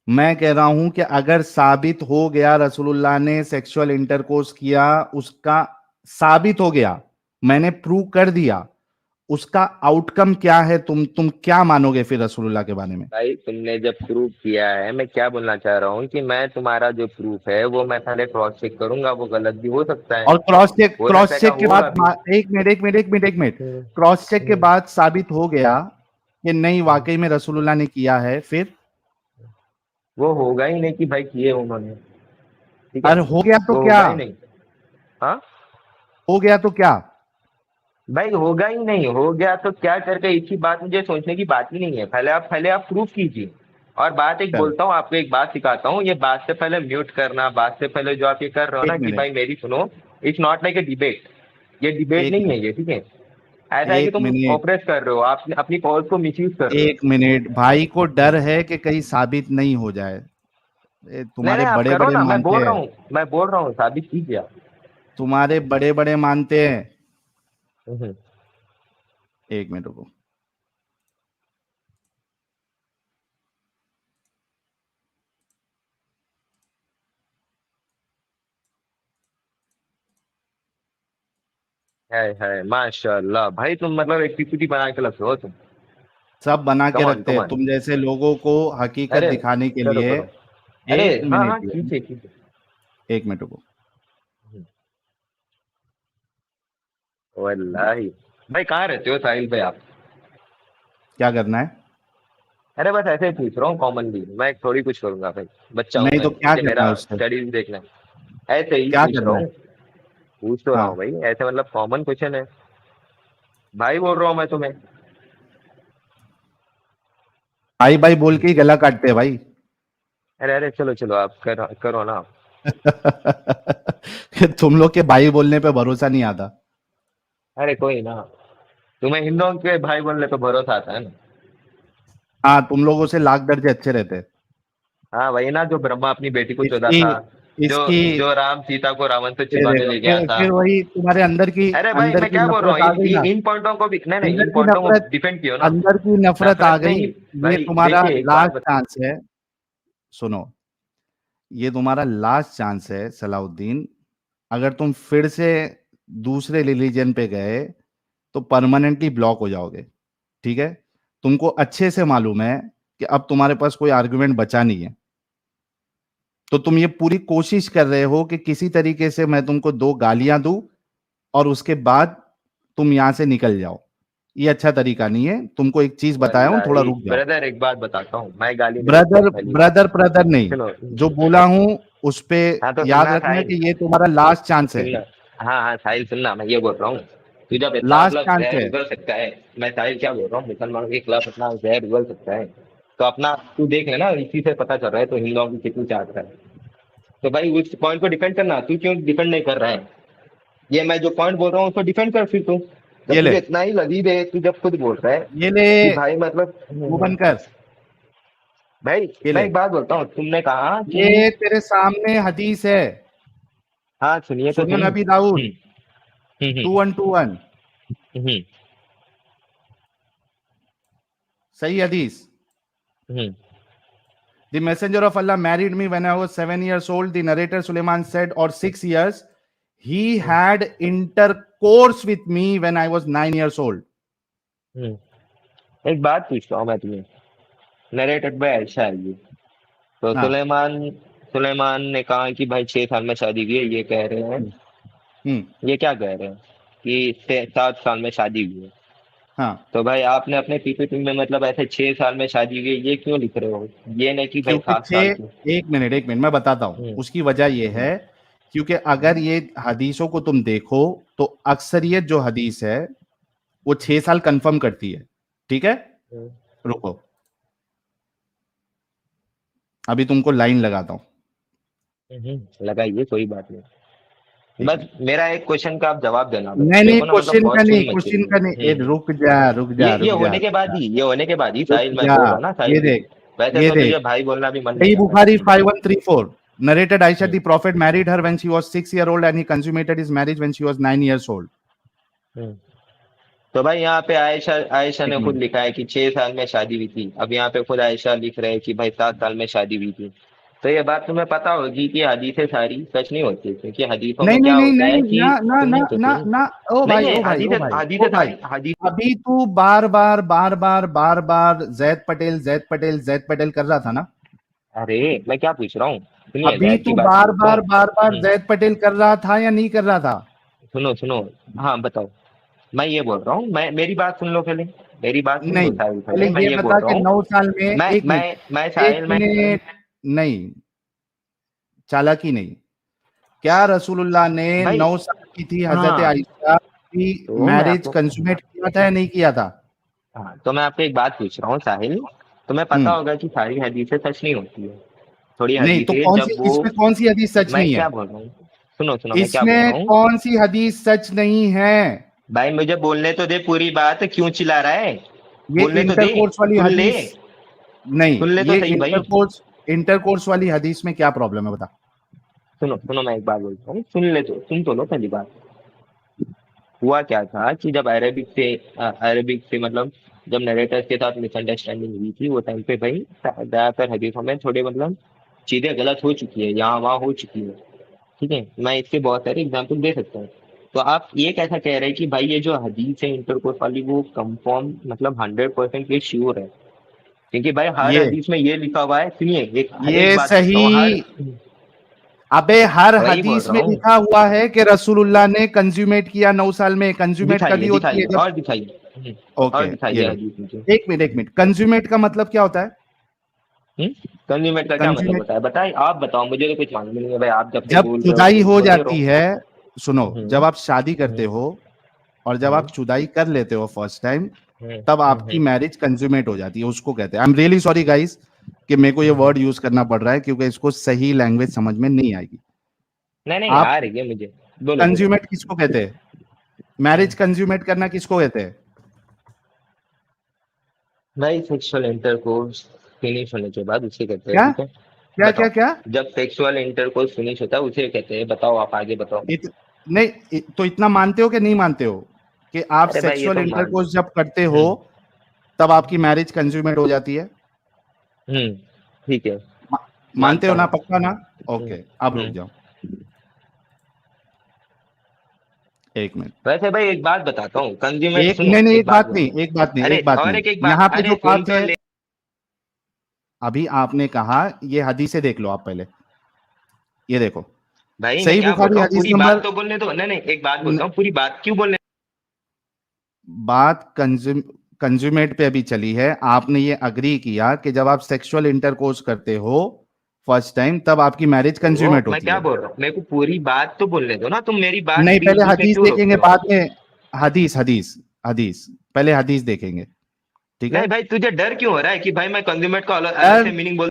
मैं कह रहा हूं कि अगर साबित हो गया रसूलुल्लाह ने सेक्सुअल इंटरकोर्स किया, उसका साबित हो गया, मैंने प्रूव कर दिया, उसका आउटकम क्या है? तुम क्या मानोगे फिर रसूलुल्लाह के बारे में? भाई तुमने जब प्रूव किया है, मैं क्या बोलना चाह रहा हूँ कि मैं तुम्हारा जो प्रूफ है वो मैं पहले क्रॉस चेक करूंगा, वो गलत भी हो सकता है। और हो सकता क्रॉस है क्या चेक के होगा बाद भी। एक मिनट, हम्म, क्रॉस चेक के हम्म, बाद साबित हो गया कि नहीं, हम्म। वाकई में रसूलुल्लाह ने किया है, फिर? वो होगा ही नहीं कि भाई किए उन्होंने। ठीक है, अरे हो गया तो वो क्या? होगा ही नहीं। हाँ हो गया तो क्या? भाई, होगा ही नहीं, हो गया तो क्या करके, एक ही बात, मुझे सोचने की बात ही नहीं है। पहले आप प्रूफ कीजिए। और बात एक चल, बोलता हूँ आपको, एक बात सिखाता हूँ, ये बात से पहले म्यूट करना, बात से पहले जो आप ये कर रहे हो ना एक कि मिनट, भाई मेरी सुनो। It's not like a debate. ये डिबेट एक नहीं है मिनट, ये, ठीक है। ऐसा है कि एक तुम मिनट, ऑपरेट कर रहे हो, आप अपनी कॉल को मिसयूज कर रहे हो। एक मिनट। भाई को डर है कि कहीं साबित नहीं हो जाए। नहीं तुम्हारे नहीं, आप बड़े करो बड़े ना, मानते हैं, मैं बोल रहा हूँ साबित कीजिए आप। तुम्हारे बड़े बड़े मानते हैं। हम्म। एक मिनट रुको। है माशाल्लाह भाई, तुम मतलब एक पीपीटी बना के रखे हो तुम। सब बना के कमान रखते हैं कमान। तुम जैसे लोगों को हकीकत अरे दिखाने के करो लिए। करो। अरे एक हाँ मिनट हाँ, कीजिए कीजिए। एक मिनट रुको। वल्लाही भाई, कहाँ रहते हो साहिल भाई आप? क्या करना है? अरे बस ऐसे ही पूछ रहा हूँ कॉमनली, मैं थोड़ी कुछ करूंगा भाई, बच्चा हूँ नहीं मैं, तो क्या मुझे करना मेरा है उससे? स्टडीज देखना है। ऐसे ही क्या पूछ रहा करना है? हूँ। पूछ तो रहा हूँ हाँ, भाई, ऐसे मतलब कॉमन क्वेश्चन है। भाई बोल रहा हूँ मैं तुम्हें। भाई भाई बोल के ही गला काटते हैं भाई। अरे अरे, चलो चलो, आप करो करो ना। तुम लोग के भाई बोलने पे भरोसा नहीं आता। अरे कोई ना, तुम्हें हिंदुओं के भाई बोलने पे भरोसा आता है ना। हाँ, तुम लोगों से लाख दर्जे अच्छे रहते हैं। हाँ वही ना, जो ब्रह्मा अपनी बेटी को चौदा इसकी था, जो इसकी जो राम सीता को रावण से फिर छिपाने ले गया था। फिर वही तुम्हारे अरे भाई अंदर मैं की क्या बोल रहा हूँ, नफरत आ गई ना। इन पॉइंटों को भी नहीं नहीं, अंदर इन की पॉइंटों को नफरत डिफेंड किया ना। अंदर की नफरत आ नफरत गई। नहीं ये भाई, तुम्हारा देखिए एक बात लास्ट चांस है। सुनो, ये तुम्हारा लास्ट चांस है सलाउद्दीन। अगर तुम फिर से दूसरे रिलीजन पे गए तो परमानेंटली ब्लॉक हो जाओगे। ठीक है? तुमको अच्छे से मालूम है कि अब तुम्हारे पास कोई आर्गुमेंट बचा नहीं है। तो तुम ये पूरी कोशिश कर रहे हो कि किसी तरीके से मैं तुमको दो गालियां दूं और उसके बाद तुम यहां से निकल जाओ। ये अच्छा तरीका नहीं है। तुमको एक चीज बताया हूं, थोड़ा वल्लाही रुक जाओ। ब्रदर, एक बात बताता हूँ, मैं गाली नहीं देता ब्रदर हूँ पहली बात। ब्रदर ब्रदर नहीं। सुनो। जो बोला हूं उस पे हाँ तो याद सुनना रखना साहिल। कि ये तुम्हारा लास्ट चांस है। सुनना। हाँ हाँ साहिल, सुनना, मैं ये बोल रहा हूँ, तू जब इतना लास्ट मतलब चांस जहर है। उगल सकता है। मैं साहिल क्या बोल रहा हूँ, मुसलमानों के खिलाफ इतना जहर उगल सकता है, तो अपना तू देख लेना, इसी से पता चल रहा है तो हिंदुओं की कितनी चाहता है। तो भाई उस पॉइंट को डिफेंड करना, तू क्यों डिफेंड नहीं कर रहा है? ये मैं जो पॉइंट बोल रहा हूँ उसको डिफेंड कर फिर तू। जब ये ले, तुझे इतना ही लजीज है, तू जब खुद बोल रहा है ये ले, कि भाई मतलब वो बंद कर। भाई ये मैं ले, एक बात बोलता हूँ, तुमने कहा कि ये तेरे सामने हदीस है। हाँ सुनिए तो सुनन सही। नबी दाऊद हम्म। 2121। हम्म। सही हदीस। हम्म। The messenger of Allah married me when I was 7 years old. The narrator Suleiman said, or 6 years. He had intercourse with me when I was 9 years old. एक बात पूछता हूँ मैं तुम्हें, नरेटेड बाय आयशा है ये, तो हाँ। सुलेमान ने कहा कि भाई 6 साल में शादी हुई है, ये कह रहे हैं, हम्म। ये क्या कह रहे हैं कि 7 साल में शादी हुई है। हाँ, तो भाई आपने अपने पीपीटी में मतलब ऐसे 6 साल में शादी हुई है ये क्यों लिख रहे हो? ये नहीं कि भाई क्योंकि 7 साल की। एक मिनट मैं बताता हूं हम्म। उसकी वजह यह हम्म। है। क्योंकि अगर ये हदीसों को तुम देखो तो अक्सरियत जो हदीस है वो 6 साल कंफर्म करती है। ठीक है? हम्म। रुको, अभी तुमको लाइन लगाता हूं। लगाइए, कोई बात नहीं। एक बस मिनट। मेरा एक क्वेश्चन का आप जवाब देना भाई, नहीं नहीं, देखो ना मतलब क्वेश्चन का बहुत नहीं, चिल मत क्वेश्चन का नहीं। करिए। रुक जा रुक जा ये रुक जा होने के बाद ही, ये होने के बाद ही रुक साहिल, मैं जा। बोल रहा ना ये साहिल, देख, वैसे ये तो तुझे देख। भाई बोलना भी मन नहीं Sahih कर रहा Bukhari 5134 narrated Aisha है। the Prophet married her when she was 6 years old and he consummated his marriage when she was 9 years old. हम्म। तो भाई यहाँ पे आयशा आयशा एक ने खुद मिनट। लिखा है कि 6 साल में शादी हुई थी, अब यहाँ पे खुद आयशा लिख रहे हैं कि भाई 7 साल में शादी हुई थी। तो ये बात तुम्हें पता होगी कि हदीसें सारी सच नहीं होती, क्योंकि हदीसों में नहीं नहीं क्या नहीं होता है नहीं, कि ना ना ना सुनिए तो ना सही। ना। ओ नहीं भाई नहीं, ओ भाई ओ हदीसें भाई ओ हदीसें भाई। सारी हदीस। अभी तू बार बार जैद पटेल कर रहा था ना। अरे मैं क्या पूछ रहा हूँ, सुनिए अभी जैद की तू बात पूछ रहा हूँ। बार बार जैद पटेल कर रहा था या नहीं कर रहा था? सुनो सुनो। हाँ बताओ। मैं ये बोल रहा हूँ, मैं मेरी बात सुन लो पहले, मेरी बात सुन लो नहीं, साहिल पहले पहले, मैं ये ये बोल बता रहा कि हूँ। 9 साल में मैं एक मिनट, मैं मैं एक साहिल मैं मिनट नहीं, चालाकी नहीं। क्या रसूलुल्लाह ने भाई 9 साल की थी हजरत हाँ, आयशा की तो मैं मैरिज आपको कंसुमेट किया था या नहीं किया था? हाँ, तो मैं आपको एक बात पूछ रहा हूँ साहिल, तुम्हें पता हम्म। होगा कि सारी हदीसें सच नहीं होती है, थोड़ी नहीं तो हदीसें कौन सी, जब वो, इसमें कौन सी हदीस सच मैं नहीं है? क्या बोल रहा हूँ, सुनो सुनो मैं क्या बोल रहा इसमें हूँ कौन सी हदीस सच नहीं है? भाई, मुझे बोलने तो दे पूरी बात, क्यों चिल्ला रहा है? ये बोलने तो दे, इंटरकोर्स वाली सुन ले, हदीस नहीं, सुन ले तो ये सही भाई। इंटरकोर्स वाली हदीस में क्या प्रॉब्लम है, बता। सुनो सुनो मैं एक बात बोलता हूँ, सुन ले, तो सुन तो लो पहली बात। हुआ क्या था कि जब अरबिक से मतलब जब नरेटर्स के साथ मिसअंडरस्टैंडिंग हुई थी, वो टाइम पे भाई ज्यादातर हदीसों में थोड़े मतलब चीजें गलत हो चुकी है, यहाँ वहाँ हो चुकी है। ठीक है, मैं इसके बहुत सारे एग्जाम्पल दे सकता हूँ। तो आप ये कैसा कह रहे हैं कि भाई ये जो हदीस है इंटरकोर्स वाली वो कंफर्म मतलब 100% ये श्योर है? क्योंकि भाई हर ये हदीस में ये लिखा हुआ है, सुनिए एक ये बात बोलता हूँ, हर सही। अबे हर वही बोल हदीस रहा में हूँ। लिखा हुआ है कि रसूलुल्लाह ने कंज्यूमेट किया 9 साल में। कंज्यूमेट कभी दिखाइए होती है दिखाइए जब, और दिखाइए। ओके, और ये दिखाइए लो, हदीस मुझे। एक मिनट। कंज्यूमेट का मतलब क्या होता है? कंज्यूमेट का क्या मतलब कंज्यूमेट होता है, बताइए, आप बताओ, मुझे तो कुछ मालूम नहीं है भाई, आप जब से जब बोल रहे हो जुदाई तो हो बोलते रहो। जाती है, सुनो, हम्म जब आप शादी करते हम्म हो और जब हम्म आप जुदाई कर लेते हो फर्स्ट टाइम, हम्म तब आपकी हम्म मैरिज कंज्यूमेट हो जाती है, उसको कहते हैं। I am really sorry guys कि मेरे को ये हम्म। वर्ड यूज करना पड़ रहा है, क्योंकि इसको सही लैंग्वेज समझ में नहीं आएगी। नहीं नहीं आप आ रही है मुझे, बोलो बोलो। कंज्यूमेट किसको कहते हैं? मैरिज कंज्यूमेट करना किसको कहते हैं? भाई सेक्सुअल इंटरकोर्स फिनिश होने के बाद उसे कहते हैं, क्या ठीक है? क्या क्या बताओ। क्या? जब सेक्सुअल इंटरकोर्स फिनिश होता है उसे कहते हैं, बताओ, आप आगे बताओ। नहीं, तो इतना मानते हो कि नहीं मानते हो कि आप अरे भाई ये सेक्सुअल तो मान। इंटरकोर्स जब करते हो हम्म तब आपकी मैरिज कंज्यूमेट हो जाती है? हम्म, ठीक है, मा- मानते मानता हो ना, हूँ। पक्का ना? हम्म ओके, अब रुक हम्म। जाओ, एक मिनट। वैसे भाई एक बात बताता हूँ, कंज्यूमेट, एक सुनो नहीं नहीं, एक एक बात बात बोलो। नहीं, एक बात नहीं, अरे एक बात और नहीं। एक बात, यहाँ पे अरे जो सुन बात तो है, ले। अभी आपने कहा, ये हदीसें देख लो आप पहले, ये देखो, भाई मैं सही क्या बोल बुखारी रहा हूँ, हदीस पूरी बात नंबर, तो बोलने दो। नहीं नहीं, एक बात न- बोलता हूँ, पूरी बात क्यों बोलने। बात कंज्यूमेट पे अभी चली है। आपने ये अग्री किया कि जब आप सेक्सुअल इंटरकोर्स करते हो फर्स्ट टाइम, तब आपकी मैरिज तो कंज्यूमेट मैं होती क्या है। बोल रहा हूँ, मेरे को पूरी बात तो बोलने दो ना, तुम मेरी बात नहीं, बीच पहले बीच में हदीस क्यों रोकते देखेंगे, हो? बाद में हदीस हदीस हदीस, पहले हदीस देखेंगे, ठीक है? नहीं भाई, तुझे डर क्यों हो रहा है कि भाई मैं कंज्यूमेट का अलग अलग यार, से मीनिंग बोल।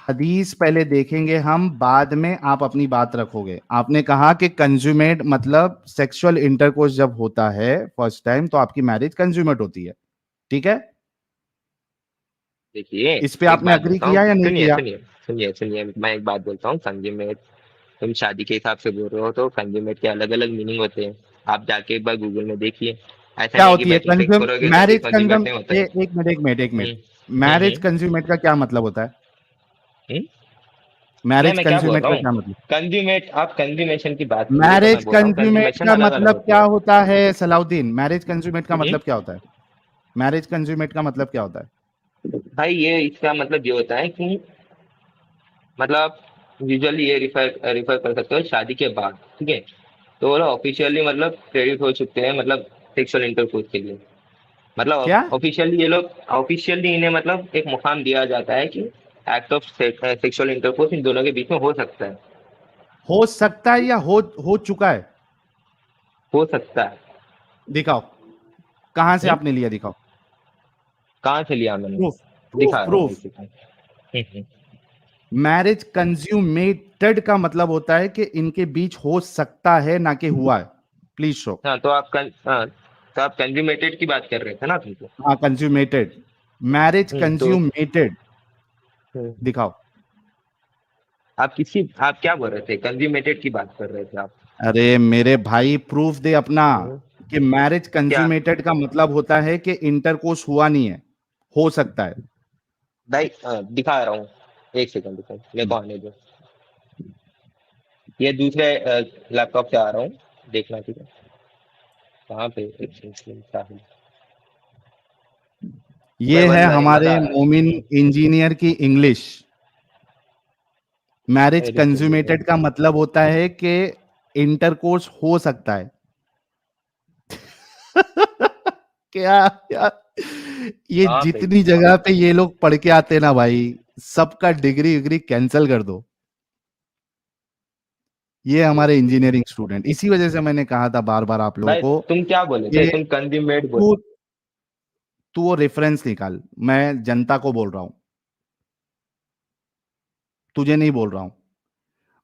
हदीस पहले देखेंगे हम, बाद में आप अपनी बात रखोगे। आपने कहा कि कंज्यूमेट मतलब सेक्सुअल इंटरकोर्स जब होता है फर्स्ट टाइम, तो आपकी मैरिज कंज्यूमेट होती है, ठीक है? देखिए इस पे एक आपने बात अग्री बोलता हूँ, किया या नहीं सुनिए किया? सुनिए सुनिए सुनिए, मैं एक बात बोलता हूँ, कंज्यूमेट तुम शादी के हिसाब से बोल रहे हो तो कंज्यूमेट के अलग अलग मीनिंग होते हैं। आप जाके एक बार गूगल में देखिए, ऐसा क्या नहीं कि होती है भाई तुम सेक्स कंज्यूम करोगे तभी मैरिज कंज्यूमेट कंज्यूम नहीं होता है। एक मिनट, एक मिनट, एक मिनट। हम्म मैरिज हम्म कंज्यूमेट का क्या मतलब होता है? हम्म। नहीं मैरिज मैं क्या बोल कंज्यूमेट रहा का हूँ, क्या मतलब? कंज्यूमेट, आप कंज्यूमेशन की बात करिए तो मैं मैरिज बोल रहा हूँ कंज्यूमेट कंज्यूमेशन का अलग अलग मतलब होते क्या हैं। होता है सलाउद्दीन? मैरिज कंज्यूमेट का हम्म। मतलब क्या होता है? मैरिज कंज्यूमेट का मतलब क्या होता है? भाई ये इसका मतलब ये होता है कि मतलब यूजुअली ये रिफर कर सकते हो शादी के बाद, ठीक है? तो वो लोग ऑफिशियली मतलब क्रेडिट हो चुके हैं मतलब सेक्सुअल इंटरकोर्स के लिए। क्या मतलब ऑफिशियली ये लोग, ऑफिशियली इन्हें मतलब एक मुकाम दिया जाता है कि एक्ट ऑफ सेक्सुअल इंटरकोर्स इन दोनों के बीच में हो सकता है। हो सकता है या हो चुका है? हो सकता है। दिखाओ, कहां से हम्म? आपने लिया, दिखाओ। कहाँ से लिया मैंने? प्रूफ, प्रूफ, दिखा रहा हूँ प्रूफ। एक सेकंड। मैरिज कंज्यूमेटेड का मतलब होता है कि इनके बीच हो सकता है, ना कि हुआ है। Please show. हाँ तो हाँ तो आप कंज्यूमेटेड की बात कर रहे थे ना तुमको। हाँ, कंज्यूमेटेड, मैरिज तो कंज्यूमेटेड, हम्म, दिखाओ। आप क्या बोल रहे थे, कंज्यूमेटेड की बात कर रहे थे आप? अरे मेरे भाई, प्रूफ दे अपना हम्म, कि मैरिज क्या? कंज्यूमेटेड का मतलब होता है कि इंटरकोर्स हुआ नहीं है, हो सकता है। भाई दिखा रहा हूँ, एक सेकंड दिखा, मेरे को आने दो। ये दूसरे लैपटॉप से आ रहा हूँ, देखना, ठीक है? कहाँ पे, एक सेकंड, साहिल। भाई ये है वल्लाह हमारे मजा आ रहा मोमिन इंजीनियर की इंग्लिश। मैरिज है, रुक जा, रुक जा। कंज्यूमेटेड का मतलब होता है कि इंटरकोर्स हो सकता है। क्या क्या, ये कहाँ पे? जितनी जगह पे ये लोग पढ़ के आते ना भाई, सबका डिग्री विग्री कैंसिल कर दो। ये हमारे इंजीनियरिंग स्टूडेंट, इसी वजह से मैंने कहा था बार बार आप लोगों भाई को तुम क्या बोले थे, कि तुम कंज्यूमेट बोले। तू तू वो रेफरेंस निकाल। मैं जनता को बोल रहा हूं, तुझे नहीं बोल रहा हूं।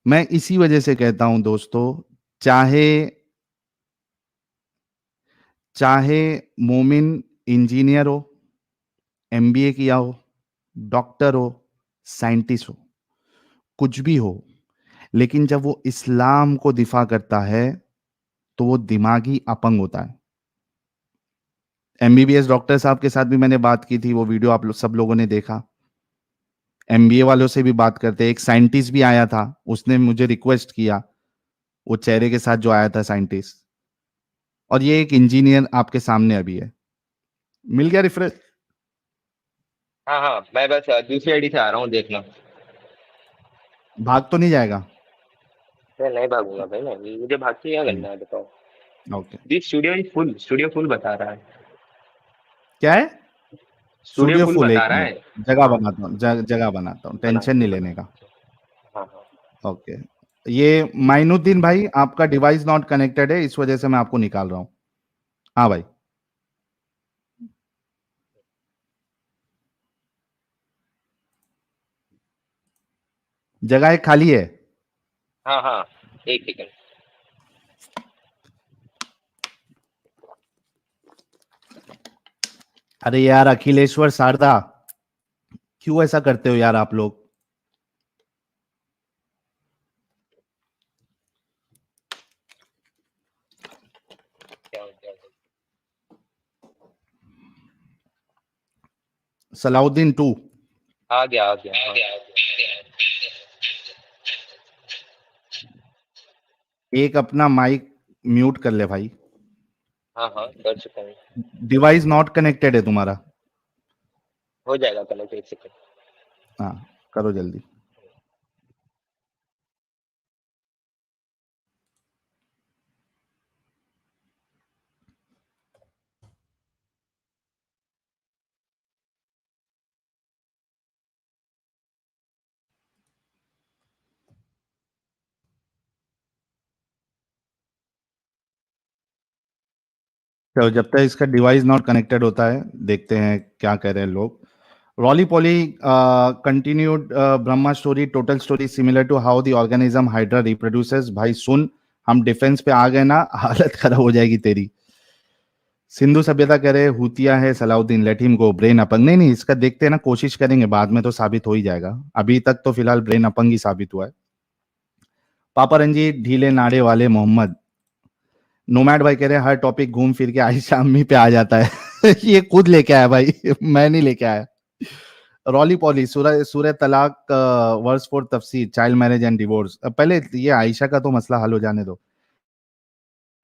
मैं इसी वजह से कहता हूं दोस्तों, चाहे चाहे मोमिन इंजीनियर हो, एमबीए किया हो, डॉक्टर हो, साइंटिस्ट हो, कुछ भी हो, लेकिन जब वो इस्लाम को दिफा करता है तो वो दिमागी अपंग होता है। एमबीबीएस डॉक्टर साहब के साथ भी मैंने बात की थी, वो वीडियो आप सब लोगों ने देखा। एमबीए वालों से भी बात करते, एक साइंटिस्ट भी आया था, उसने मुझे रिक्वेस्ट किया, वो चेहरे के साथ जो आया था साइंटिस्ट, और ये एक इंजीनियर आपके सामने अभी है। मिल गया रिफ्रेश? हाँ हाँ, मैं बस दूसरी आईडी से आ रहा हूँ, देखना। भाग तो नहीं जाएगा? मैं नहीं भागूंगा भाई, मैं मुझे भाग के क्या करना है बताओ। Okay. This studio is full, studio full बता रहा है। क्या है? स्टूडियो स्टूडियो फुल फुल, बता एक रहा मिनट, है। जगह हाँ, बनाता हूँ, जगह बनाता हूँ, बना टेंशन नहीं बना। लेने का। हाँ हाँ। ओके। ये माइनुद्दीन भाई, आपका डिवाइस नॉट कनेक्टेड है, इस वजह से मैं आपको निकाल रहा हूं। हाँ भाई, जगह एक खाली है। हाँ हाँ, एक सेकंड। अरे यार अखिलेश्वर शारदा, क्यों ऐसा करते हो यार आप लोग? क्या हो गया? सलाउद्दीन 2, आ गया आ गया, हाँ। एक अपना माइक म्यूट कर ले भाई। हाँ हाँ, कर चुका हूँ। डिवाइस नॉट कनेक्टेड है तुम्हारा। हो जाएगा कनेक्ट, एक सेकंड। हाँ, करो जल्दी। तो जब तक इसका डिवाइस नॉट कनेक्टेड होता है, देखते हैं क्या कह रहे हैं लोग। Roly poly continued Brahma story, total story similar to how the organism hydra reproduces. भाई सुन, हम डिफेंस पे आ गए ना, हालत खराब हो जाएगी तेरी। सिंधु सभ्यता कह रहे हुतिया है Salauddin, let him go, brain अपंग। नहीं नहीं, इसका देखते हैं ना, कोशिश करेंगे, बाद में तो साबित हो ही जाएगा, अभी तक तो फिलहाल ब्रेन अपंग ही साबित हुआ है। पापा रंजीत ढीले नाड़े वाले मोहम्मद। नोमैड भाई कह रहे हैं हर टॉपिक घूम फिर के आयशा अम्मी पे आ जाता है। ये खुद लेके आया भाई, मैं नहीं लेके आया। रॉली पॉली, सूरह सूरह तलाक वर्स 4 तफसीर, चाइल्ड मैरिज एंड डिवोर्स। पहले ये आयशा का तो मसला हल हो जाने दो।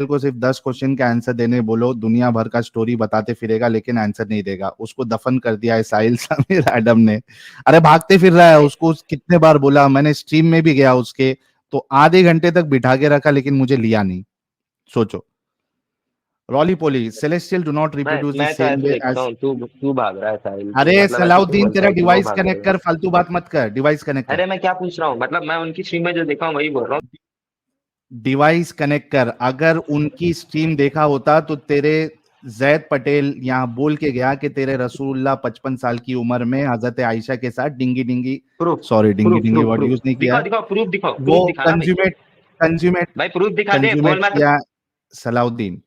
को सिर्फ 10 क्वेश्चन का आंसर देने बोलो, दुनिया भर का स्टोरी बताते फिरेगा लेकिन आंसर नहीं देगा। उसको दफन कर दिया है साहिल समीर एडम ने। अरे भागते फिर रहा है, उसको कितने बार बोला मैंने, स्ट्रीम में भी गया उसके, तो आधे घंटे तक बिठा के रखा लेकिन मुझे लिया नहीं। सोचो। Roly poly, celestial do not reproduce the मैं तो सेम ऐसे वे देखता एज। हूँ, तू तू भाग रहा है साहिल, अरे मतलब ऐसे क्यों सलाउद्दीन, बोलता तेरा है कि वो डिवाइस भाग कनेक्ट जाएगा। कर, फालतू बात मत कर, डिवाइस कनेक्ट कर। अरे मैं क्या पूछ रहा हूँ, मतलब मैं उनकी स्ट्रीम में जो देखा हूँ वही बोल रहा हूँ। डिवाइस कनेक्ट कर, अगर उनकी स्ट्रीम देखा होता तो तेरे जैद पटेल यहाँ बोल के गया कि तेरे रसूलुल्लाह 55 साल की उम्र में हजरत आयशा के साथ डिंगी डिंगी, प्रूफ सॉरी डिंगी प्रूफ डिंगी प्रूफ वर्ड प्रूफ यूज नहीं किया दिखाओ है, दिखाओ, प्रूफ दिखाओ, वो प्रूफ दिखाना भाई। कंज्यूमेट कंज्यूमेट भाई प्रूफ दिखा दे, कंज्यूमेट बोल मत। किया। सलाउद्दीन,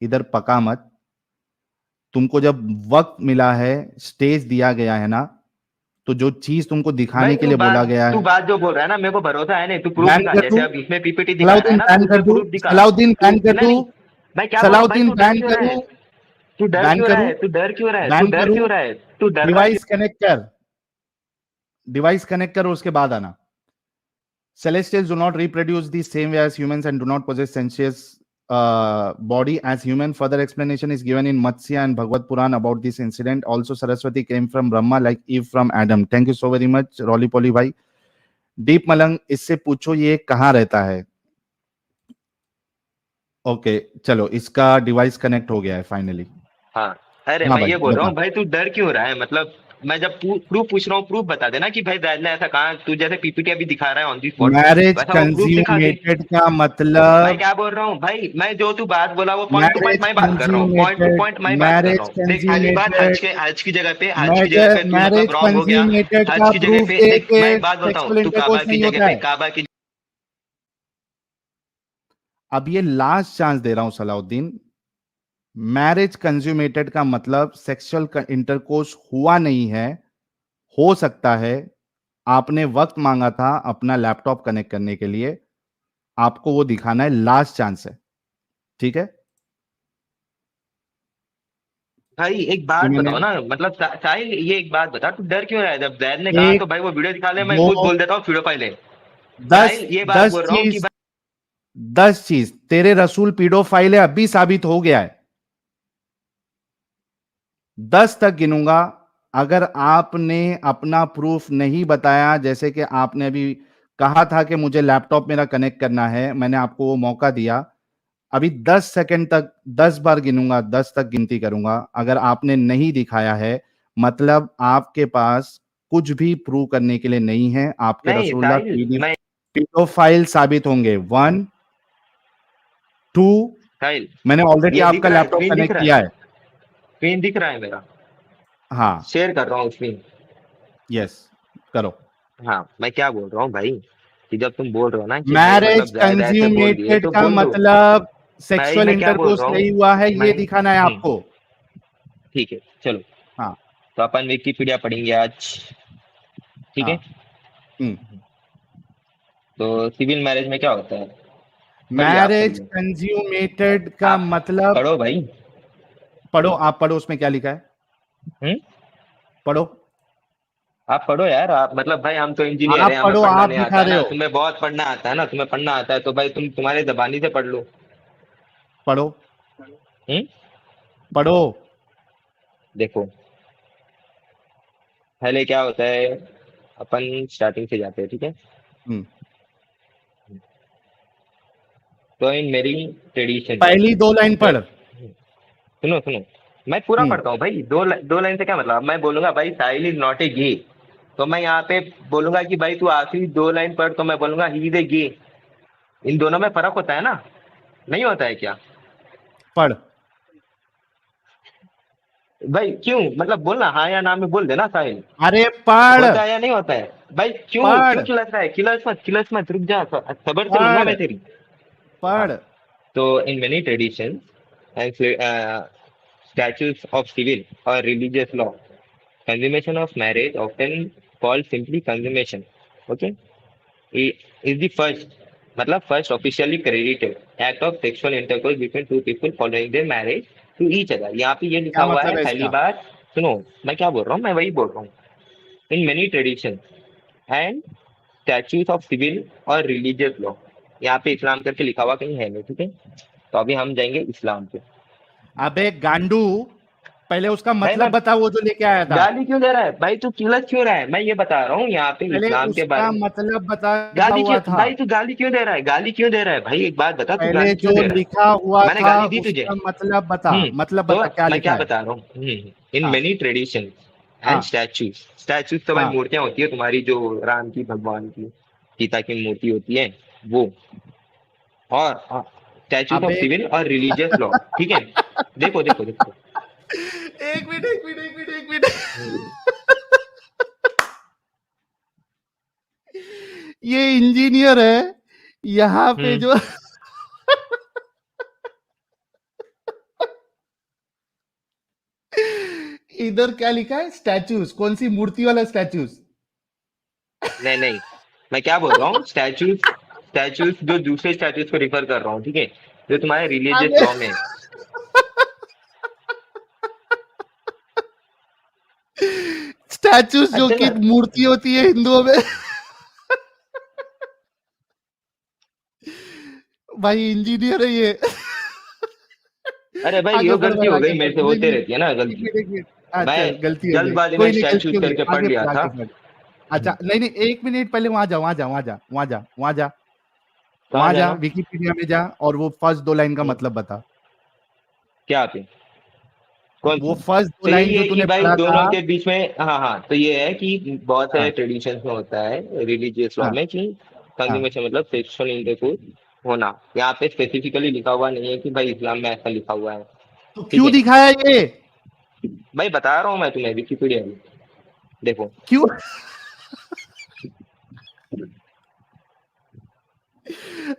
इधर पका मत। तुमको जब वक्त मिला है, स्टेज दिया गया है ना, तो जो चीज तुमको भाई दिखाने के लिए बोला गया तू है, बात जो बोल रहा है ना, मेरे को भरोसा है नहीं, तू प्रूफ बैन दिखा, कर जैसे दूं? अब इसमें पीपीटी दिखा रहा है सलाउद्दीन ना, तो बैन कर उसमें दूं? प्रूफ दिखा। सलाउद्दीन तू बैन कर नहीं दूं? नहीं, मैं क्या बोल रहा हूँ भाई, सलाउद्दीन तू डर बैन क्यों रहा करूं? है? तू डर बैन क्यों रहा करूं? है? तू डर क्यों रहा है? तू बैन डर करूं? क्यों रहा है? तू डर रहा क्यों? डिवाइस कनेक्ट कर, डिवाइस कनेक्ट कर, उसके बाद आना। Celestials do not reproduce the same way as humans and do not possess sensuous body as human. Further explanation is given in Matsya and Bhagavad Puran about this incident. Also, Saraswati came from Brahma like Eve from Adam. Thank you so very much, Rolly Poly भाई। Deep मलंग, इससे पूछो ये कहाँ रहता है। Okay चलो, इसका device connect हो गया है फाइनली। हाँ। अरे हाँ मैं भाई ये बोल रहा बता। हूँ भाई, तू डर क्यों रहा है मतलब? मैं जब प्रूफ पूछ रहा हूँ, प्रूफ बता देना कि भाई ब्रैड ने ऐसा कहा। तू जैसे पीपीटी अभी दिखा रहा है ऑन दी स्पॉट, मैरिज वैसा वो प्रूफ दिखा दे। कंज्यूमेटेड का मैं मतलब, क्या बोल रहा हूँ भाई, मैं जो तू बात बोला वो पॉइंट टू पॉइंट मैरिज मैं बात कर रहा हूँ, पॉइंट टू कंज्यूमेटेड, पॉइंट मैं बात कर रहा मैरिज हूँ। देख पहली बात, कंज्यूमेटेड, हज की जगह पे तू मतलब मैरिज रॉन्ग हो गया। कंज्यूमेटेड हज का की जगह प्रूफ पे दे देख, के मैं एक बात सेक्सुअल बताऊँ, तू काबा इंटरकोर्स की नहीं जगह होता पे है। काबा की। अब ये लास्ट चांस दे रहा हूं सलाउद्दीन, मैरिज कंज्यूमेटेड का मतलब सेक्सुअल इंटरकोर्स हुआ नहीं है, हो सकता है आपने वक्त मांगा था अपना लैपटॉप कनेक्ट करने के लिए, आपको वो दिखाना है, लास्ट चांस है, ठीक है। भाई एक ये बात मैंने बताओ ना, मतलब साहिल ये एक बात बता, तू डर क्यों रहा है? जब जैद ने कहा तो एक भाई वो वीडियो दिखा ले, मैं दो खुद बोल देता हूँ वीडियो पहले। दस साहिल ये बात दस बोल रहा हूँ कि चीज 10 चीज तेरे रसूल पीडोफाइल है, अभी साबित हो गया है। 10 तक गिनूंगा, अगर आपने अपना प्रूफ नहीं बताया, जैसे कि आपने अभी कहा था कि मुझे लैपटॉप मेरा कनेक्ट करना है, मैंने आपको वो मौका दिया, अभी 10 सेकंड तक 10 बार गिनूंगा, 10 तक गिनती करूंगा, अगर आपने नहीं दिखाया है मतलब आपके पास कुछ भी प्रूव करने के लिए नहीं है, आपके नहीं रसूलुल्लाह साहिल, मैं पीडोफाइल साबित होंगे। 1 2, साहिल मैंने ऑलरेडी ये दिख आपका रहा है, लैपटॉप स्क्रीन दिख कनेक्ट रहा है, किया है। स्क्रीन दिख रहा है मेरा, हाँ, शेयर कर रहा हूँ स्क्रीन। यस, करो। हाँ मैं क्या बोल रहा हूँ भाई, कि जब तुम बोल रहे हो ना कि भाई मैरिज मतलब जायद ऐसे बोल दिए कंज्यूमेटेड तो का बोल दो। मतलब भाई सेक्सुअल मैं क्या बोल इंटरकोर्स रहा हूँ, नहीं हुआ है, मैं ये दिखाना है आपको। ठीक है चलो, हाँ तो अपन विकिपीडिया पढ़ेंगे आज, ठीक है। हाँ। हम्म। तो सिविल मैरिज में क्या होता है, पढ़िए आप मैरिज पढ़िए, कंज्यूमेटेड का आप मतलब, पढ़ो भाई। पढ़ो, आप पढ़ो, उसमें क्या लिखा है, हम्म, पढ़ो। आप पढ़ो यार, आप मतलब भाई हम तो इंजीनियर आप हैं, हमें पढ़ो, पढ़ना आप नहीं आता दिखा है रहे ना, हो। तुम्हें बहुत पढ़ना आता है ना, तुम्हें पढ़ना आता है तो भाई तुम तुम्हारे जबानी से पढ़ लो। पढ़ो हम्म, पढ़ो। देखो पहले क्या होता है, अपन स्टार्टिंग से जाते हैं, ठीक है। हम्म। तो इन मेरी ट्रेडिशन, पहली 2 लाइन जो पढ़। सुनो सुनो, मैं पूरा हम्म। पढ़ता हूँ भाई, दो लाइन से क्या मतलब, मैं बोलूंगा भाई साहिल इज नॉट ए गे, तो मैं यहाँ पे बोलूंगा कि भाई तू आखिरी 2 लाइन पढ़, तो मैं बोलूंगा ही इज ए गे। इन दोनों में फर्क होता है ना, नहीं होता है क्या? पढ़। भाई क्यों, मतलब बोलना हाँ या ना में बोल देना साहिल, अरे पढ़, होता है या नहीं होता है? भाई क्यों पढ़, क्यों चिल्लाता रहा है, खिलस मत रुक जा, सबर से लूंगा पढ़, मैं तेरी। हाँ, पढ़। तो in many traditions and statutes of civil or religious law, consummation of marriage, often called simply consummation, okay, is the first, मतलब first officially credited act of sexual intercourse between two people following their marriage to each other। यहाँ पे ये लिखा क्या हुआ है मतलब है पहली इसका? बार, सुनो मैं क्या बोल रहा हूँ, मैं वही बोल रहा हूँ। In many tradition and statute of civil और रिलीजियस लॉ, यहाँ पे इस्लाम करके लिखा हुआ कहीं है नहीं, ठीक है। तो अभी हम जाएंगे इस्लाम पे। अबे गांडू, पहले उसका भाई मतलब मैं बता, वो जो लेके आया था। गाली क्यों दे रहा है भाई, तू किलत क्यों रहा है, मैं ये बता रहा हूँ यहाँ पे पहले इस्लाम के बारे उसका में। मतलब बता, लिखा गाली क्यों हुआ था। भाई, तू गाली क्यों दे रहा है, गाली क्यों दे रहा है भाई, एक बात बता, तू पहले गाली क्यों जो दे रहा लिखा हुआ है? मैंने था गाली दी तुझे? उसका मतलब बता, मतलब तो बता क्या मैं लिखा क्या है। बता रहा हूँ, इन हाँ मेनी ट्रेडिशन एंड हाँ स्टैच्यूज, स्टैच्यूज तो भाई हाँ मूर्तियां होती है तुम्हारी, जो राम की, भगवान की, सीता की मूर्ति होती है वो, और स्टैच्यूज ऑफ अबे सिविल और रिलीजियस लॉ, ठीक है। देखो देखो देखो, एक मिनट, एक मिनट, एक मिनट, एक मिनट। हम्म, ये इंजीनियर है, यहाँ पे हम्म, जो इधर क्या लिखा है, स्टैचूज, कौन सी मूर्ति वाला स्टैचूज? नहीं नहीं, मैं क्या बोल रहा हूँ, स्टैच्यूज, स्टैच्यूज जो दूसरे स्टैच्यूज को रिफर कर रहा हूँ, ठीक है, जो तुम्हारे रिलीजियस अबे लॉ में है। स्टैचूज जो अच्छे कि ना, मूर्ति होती है हिंदुओं में। भाई इंजीनियर है ये। अरे भाई आगे ये बढ़ गलती भाई, हो आगे गई मेरे बढ़, से, नहीं होते नहीं, रहती है ना एक गलती। मिनट, एक मिनट, मैं अच्छा गलती हो गई, जल्दबाजी में कोई नहीं, गलती स्टैच्यूज हो गई, करके पढ़ आगे लिया बढ़, था। आगे बढ़। अच्छा नहीं नहीं, एक मिनट पहले वहां जा, वहां जा, वहां जा, वहां जा, वहां जा, कहाँ वहां जा, जाना? विकिपीडिया में जा और वो फर्स्ट 2 लाइन का हम्म, मतलब बता। क्या पे? कौन वो सी? फर्स्ट तो दो लाइन यही जो है कि तूने भाई पढ़ा दोनों था। के बीच में, हाँ हाँ, तो ये है कि बहुत सारे हाँ ट्रेडिशंस में होता है रिलीजियस लॉ हाँ में कि हाँ। कंज्यूमेशन मतलब सेक्सुअल इंटरकोर्स होना। यहाँ पे स्पेसिफिकली लिखा हुआ नहीं है कि भाई इस्लाम में ऐसा लिखा हुआ है। तो ठीक क्यों है दिखाया ये? भाई, बता रहा हूँ मैं तुम्हें, विकिपीडिया में देखो। क्यों?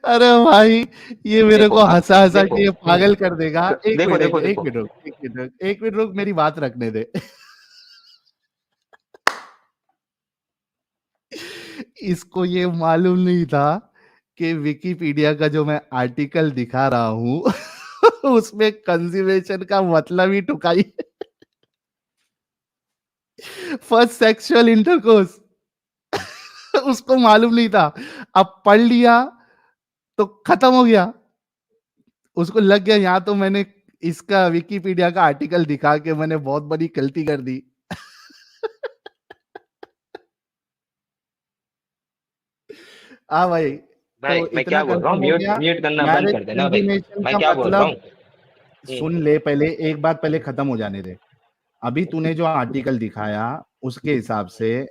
अरे भाई, ये मेरे देखो को अब हंसा हंसा देखो, के ये पागल कर देगा। एक देखो मिनट, देखो एक देखो। मिनट रुक, एक मिनट रुक, एक मिनट रुक, एक मिनट रुक, मेरी बात रखने दे। इसको ये मालूम नहीं था कि विकिपीडिया का जो मैं आर्टिकल दिखा रहा हूं उसमें कंज्यूमेशन का मतलब ही टुकाई। First sexual intercourse. उसको मालूम नहीं था। अब पढ़ लिया तो खत्म हो गया। उसको लग गया यहाँ तो मैंने इसका विकिपीडिया का आर्टिकल दिखा के मैंने बहुत बड़ी गलती कर दी। हाँ भाई, भाई तो मैं इतना क्या बोल रहा हूँ, कंफर्म हो म्यूट गया। म्यूट करना बंद मैरिज कर देना भाई। कंज्यूमेशन मैं का क्या बोल रहा मतलब, हूँ। सुन ले पहले, एक बात पहले खत्म हो जाने दे। अभी तूने जो आर्टिकल दिखाया उसके हिसाब से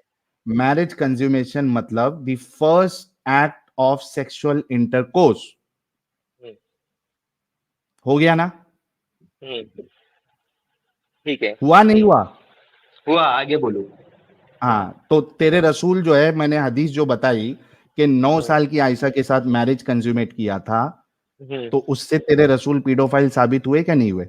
मैरिज कंज्यूमेशन मतलब the first act of sexual intercourse. Hmm, हो गया ना? हम्म, ठीक है। हुआ नहीं हुआ? हुआ, आगे बोलो। हाँ, तो तेरे रसूल जो है, मैंने हदीस जो बताई कि 9 साल की आयशा के साथ मैरिज कंज्यूमेट किया था, हम्म, तो उससे तेरे रसूल पीडोफाइल साबित हुए क्या नहीं हुए?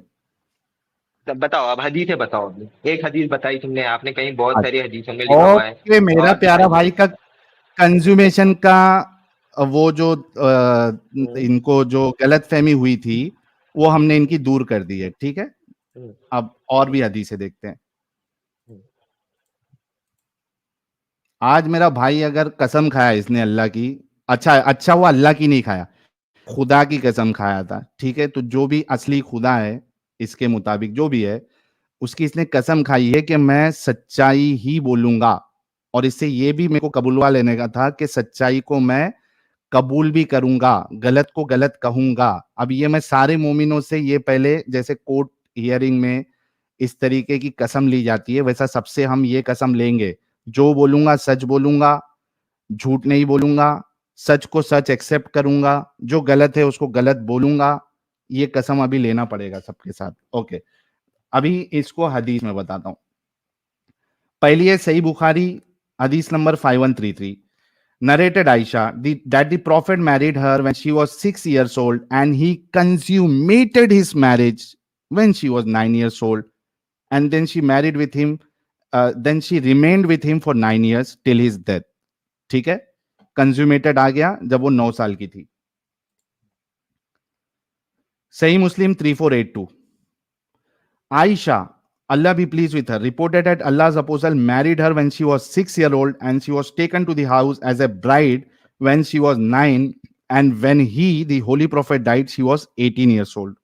तब बताओ, अब हदीसें बताओ। अभी एक हदीस बताई तुमने, आपने कहीं बहुत सारी हदीसों में लिखा हुआ है। ओके मेरा और प्यारा भाई का कंज्यूमेशन का वो जो हम्म, इनको जो गलतफहमी हुई थी वो हमने इनकी दूर कर दी है, ठीक है। हम्म, अब और भी हदीसें देखते हैं। हम्म, आज मेरा भाई अगर कसम खाया इसने अल्लाह की, अच्छा अच्छा वो अल्लाह की नहीं खाया, खुदा की कसम खाया था, ठीक है। तो जो भी असली खुदा है, इसके मुताबिक जो भी है, उसकी इसने कसम खाई है कि मैं सच्चाई ही बोलूंगा। और इससे ये भी मेरे को कबूलवा लेने का था कि सच्चाई को मैं कबूल भी करूंगा, गलत को गलत कहूंगा। अब ये मैं सारे मोमिनों से, ये पहले जैसे कोर्ट हियरिंग में इस तरीके की कसम ली जाती है, वैसा सबसे हम ये कसम लेंगे, जो बोलूंगा सच बोलूंगा, झूठ नहीं बोलूंगा, सच को सच एक्सेप्ट करूंगा, जो गलत है उसको गलत बोलूंगा। ये कसम अभी लेना पड़ेगा सबके साथ। ओके, अभी इसको हदीस में बताता हूं। पहली है सही बुखारी, हदीस number 5133। Narrated Aisha that the Prophet married her when she was 6 years old, and he consummated his marriage when she was 9 years old, and then she married with him. Then she remained with him for 9 years till his death. ठीक है, consummated आ गया जब वो 9 साल की थी। सही मुस्लिम 3482। Aisha, Allah be pleased with her, reported that Allah's apostle married her when she was 6 years old, and she was taken to the house as a bride when she was 9. And when he, the Holy Prophet, died, she was 18 years old.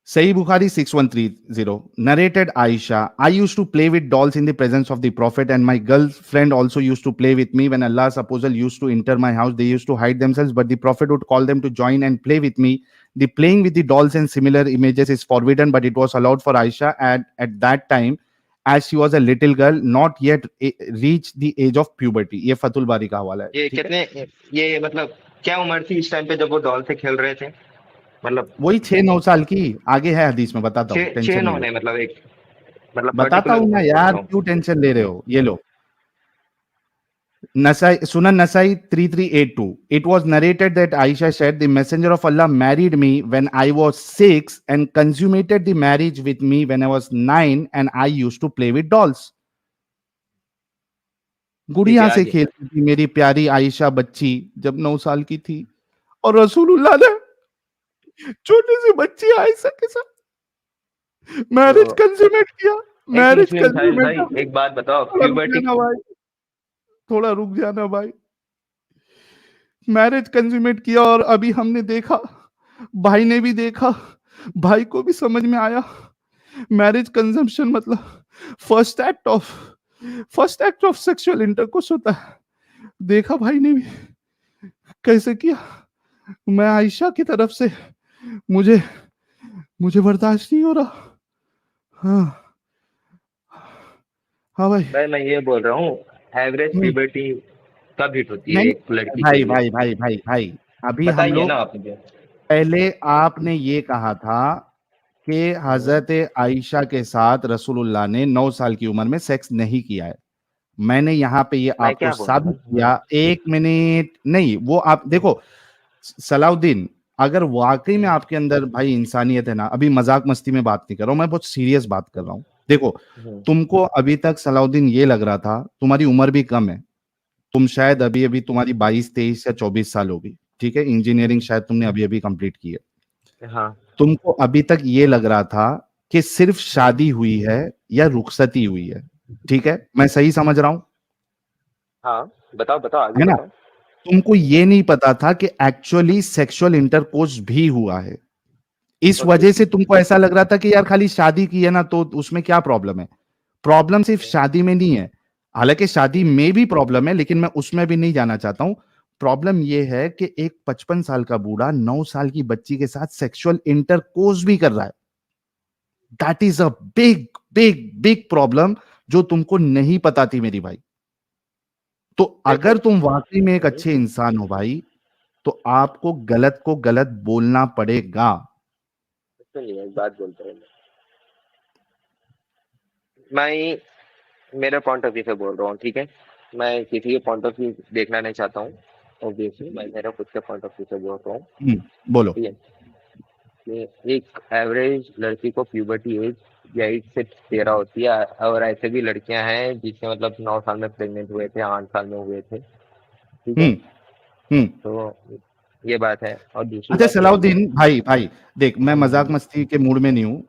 Sahih Bukhari 6130. Narrated Aisha, I used to play with dolls in the presence of the Prophet, and my girlfriend also used to play with me. When Allah's apostle used to enter my house, they used to hide themselves, but the Prophet would call them to join and play with me. The playing with the dolls and similar images is forbidden, but it was allowed for Aisha at that time, as she was a little girl, not yet reached the age of puberty. ये फतुल बारी का हवाला है, ये ठीक है। कितने, ये मतलब क्या उम्र थी इस टाइम पे जब वो डॉल से खेल रहे थे? मतलब वही 6-9 साल की। आगे है हदीस में, बताता हूँ, छः छः टेंशन नौ नहीं लो। ने, मतलब एक, मतलब बताता पर्टिकुलर हूँ ना उम्र बोल यार, रहा हूँ। क्यों टेंशन ले रहे हो। ये लो, Nasai, Sunan Nasai 3382. It was narrated that Aisha said, the Messenger of Allah married me when I was 6 and consummated the marriage with me when I was 9, and I used to play with dolls. ठीक है, गुड़िया से आगे। खेलती थी मेरी प्यारी आयशा बच्ची जब 9 साल की थी, और रसूलुल्लाह ने छोटी सी बच्ची आयशा के साथ मैरिज तो कंज्यूमेट किया। एक मैरिज मुस्लिम साहिल भाई, कंज्यूमेट। एक बात बताओ, थोड़ा रुक प्यूबर्टी। जाना भाई, थोड़ा रुक जाना भाई। मैरिज कंज्यूमेट किया और अभी हमने देखा, भाई ने भी देखा, भाई को भी समझ में आया मैरिज कंजम्पशन मतलब first act of first act of sexual intercourse होता है। देखा भाई ने भी कैसे किया। मैं आयशा की तरफ से मुझे मुझे बर्दाश्त नहीं हो रहा। हाँ हाँ भाई। भाई मैं ये बोल रहा हूँ, एवरेज हम्म, प्यूबर्टी कब हिट होती है नहीं एक लड़की के भाई लिए? भाई भाई भाई भाई, अभी हम बताइए ना लोग, आप मुझे। पहले आपने ये कहा था कि हम्म, हजरत आयशा के साथ रसूलुल्लाह ने 9 साल की उम्र में सेक्स नहीं किया है। मैंने यहाँ पे ये मैं आपको क्या बोल रहा साबित हूँ? किया। एक मिनट नहीं, वो आप देखो सलाउद्दीन, अगर वाकई में आपके अंदर भाई इंसानियत है ना, अभी मजाक मस्ती में बात नहीं कर रहा हूं, मैं बहुत सीरियस बात कर रहा हूं। देखो, हम्म, तुमको अभी तक सलाउद्दीन ये लग रहा था, तुम्हारी उम्र भी कम है, तुम शायद अभी अभी तुम्हारी 22 23 या 24 साल होगी, ठीक है, इंजीनियरिंग शायद तुमने अभी अभी कंप्लीट की है। हाँ। तुमको अभी तक ये लग रहा था कि सिर्फ हम्म, शादी हुई है या रुखसती हुई है, ठीक है, मैं सही समझ रहा हूं, हाँ, बताओ बताओ, आगे है ना? बताओ। तुमको ये नहीं पता था कि एक्चुअली सेक्सुअल इंटरकोर्स भी हुआ है। इस ओके। वजह से तुमको ऐसा लग रहा था कि यार खाली शादी की है ना, तो उसमें क्या प्रॉब्लम है। प्रॉब्लम सिर्फ शादी में नहीं है, हालांकि शादी में भी प्रॉब्लम है, लेकिन मैं उसमें भी नहीं जाना चाहता हूं। प्रॉब्लम यह है कि एक 55 साल का बूढ़ा 9 साल की बच्ची के साथ सेक्सुअल इंटरकोर्स भी कर रहा है। That is a big big big problem, जो तुमको नहीं पता थी मेरी भाई। तो देखो। अगर तुम वाकई में एक हम्म, अच्छे इंसान हो भाई, तो आपको गलत को गलत बोलना पड़ेगा। सुनिए एक बात बोलते हैं। मैं मेरे पॉइंट ऑफ व्यू से बोल रहा हूँ, ठीक है? मैं किसी के पॉइंट ऑफ व्यू देखना नहीं चाहता हूँ। ऑब्वियसली मैं मेरा खुद के पॉइंट ऑफ व्यू से बोल रहा हूँ। बोलो। ठीक है, कि एक एवरेज लड़की को प्यूबर्टी एज 8 से 13 होती है, और ऐसे भी लड़कियां हैं जिसके मतलब 9 साल में प्रेग्नेंट हुए थे, 8 साल में हुए थे। ठीक है, हम्म हम्म तो ये बात है। और दूसरी अच्छा बात ये है। सलाउद्दीन भाई, भाई देख, मैं मजाक हम्म, मस्ती के मूड में नहीं हूं।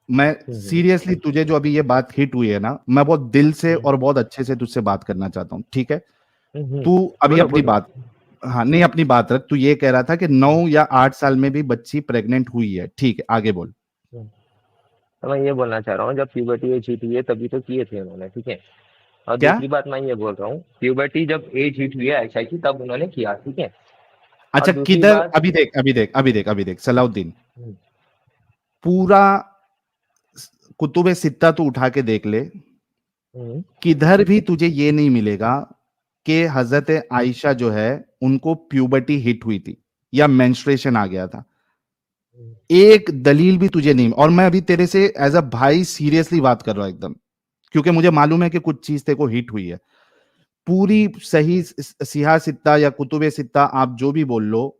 मैं हम्म, सीरियसली, तुझे जो अभी ये बात हिट हुई है ना, मैं बहुत दिल से हम्म, और बहुत अच्छे से तुझसे बात करना चाहता हूँ, ठीक है? हम्म, तू अभी बोलो अपनी बोलो। बात, हाँ नहीं अपनी बात रख। तू ये कह रहा था कि 9 या 8 साल में भी बच्ची प्रेग्नेंट हुई है, ठीक है, आगे बोल। हम्म, तो मैं ये बोलना चाह रहा हूँ, जब प्यूबर्टी एज हिट हुई है तभी तो किए थे उन्होंने, ठीक है? और क्या? दूसरी बात मैं ये बोल रहा हूँ, प्यूबर्टी जब एज हिट हुई है ऐसा की, तब उन्होंने किया, ठीक है? और अच्छा दूसरी किधर, बात। अभी देख सलाउद्दीन, हम्म, पूरा कुतुब सित्ता तू उठा के देख ले, हम्म, किधर भी तुझे ये नहीं मिलेगा कि हजरत आयशा जो है, उनको प्यूबर्टी हिट हुई थी या मेंस्ट्रुएशन आ गया था। हम्म, एक दलील भी तुझे नहीं, और मैं अभी तेरे से एज अ भाई सीरियसली बात कर रहा हूं एकदम, क्योंकि मुझे मालूम है कि कुछ चीज तेरे को हिट हुई है। पूरी सही सिहा सित्ता या कुतुबे सित्ता आप जो भी बोल लो,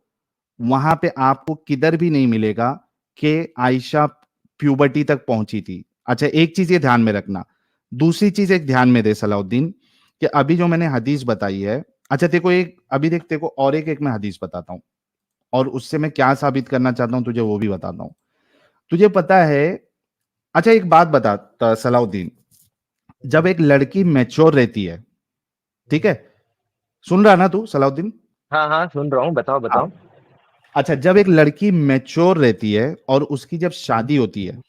वहां पे आपको किधर भी नहीं मिलेगा कि आयशा प्यूबर्टी तक पहुंची थी। अच्छा एक चीज ये ध्यान में रखना, दूसरी चीज एक ध्यान में दे सलाउद्दीन, कि अभी जो मैंने हदीस बताई है, अच्छा तेको एक, अभी देख तेको और एक मैं हदीस बताता हूं, और उससे मैं क्या साबित करना चाहता हूं तुझे वो भी बताता हूं। तुझे पता है, अच्छा एक बात बता सलाउद्दीन, जब एक लड़की मैच्योर रहती है, ठीक है, सुन रहा ना तू सलाउद्दीन? हाँ हाँ, सुन रहा हूँ, बताओ हाँ। बताओ। अच्छा जब एक लड़की मैच्योर रहती है और उसकी जब शादी होती है,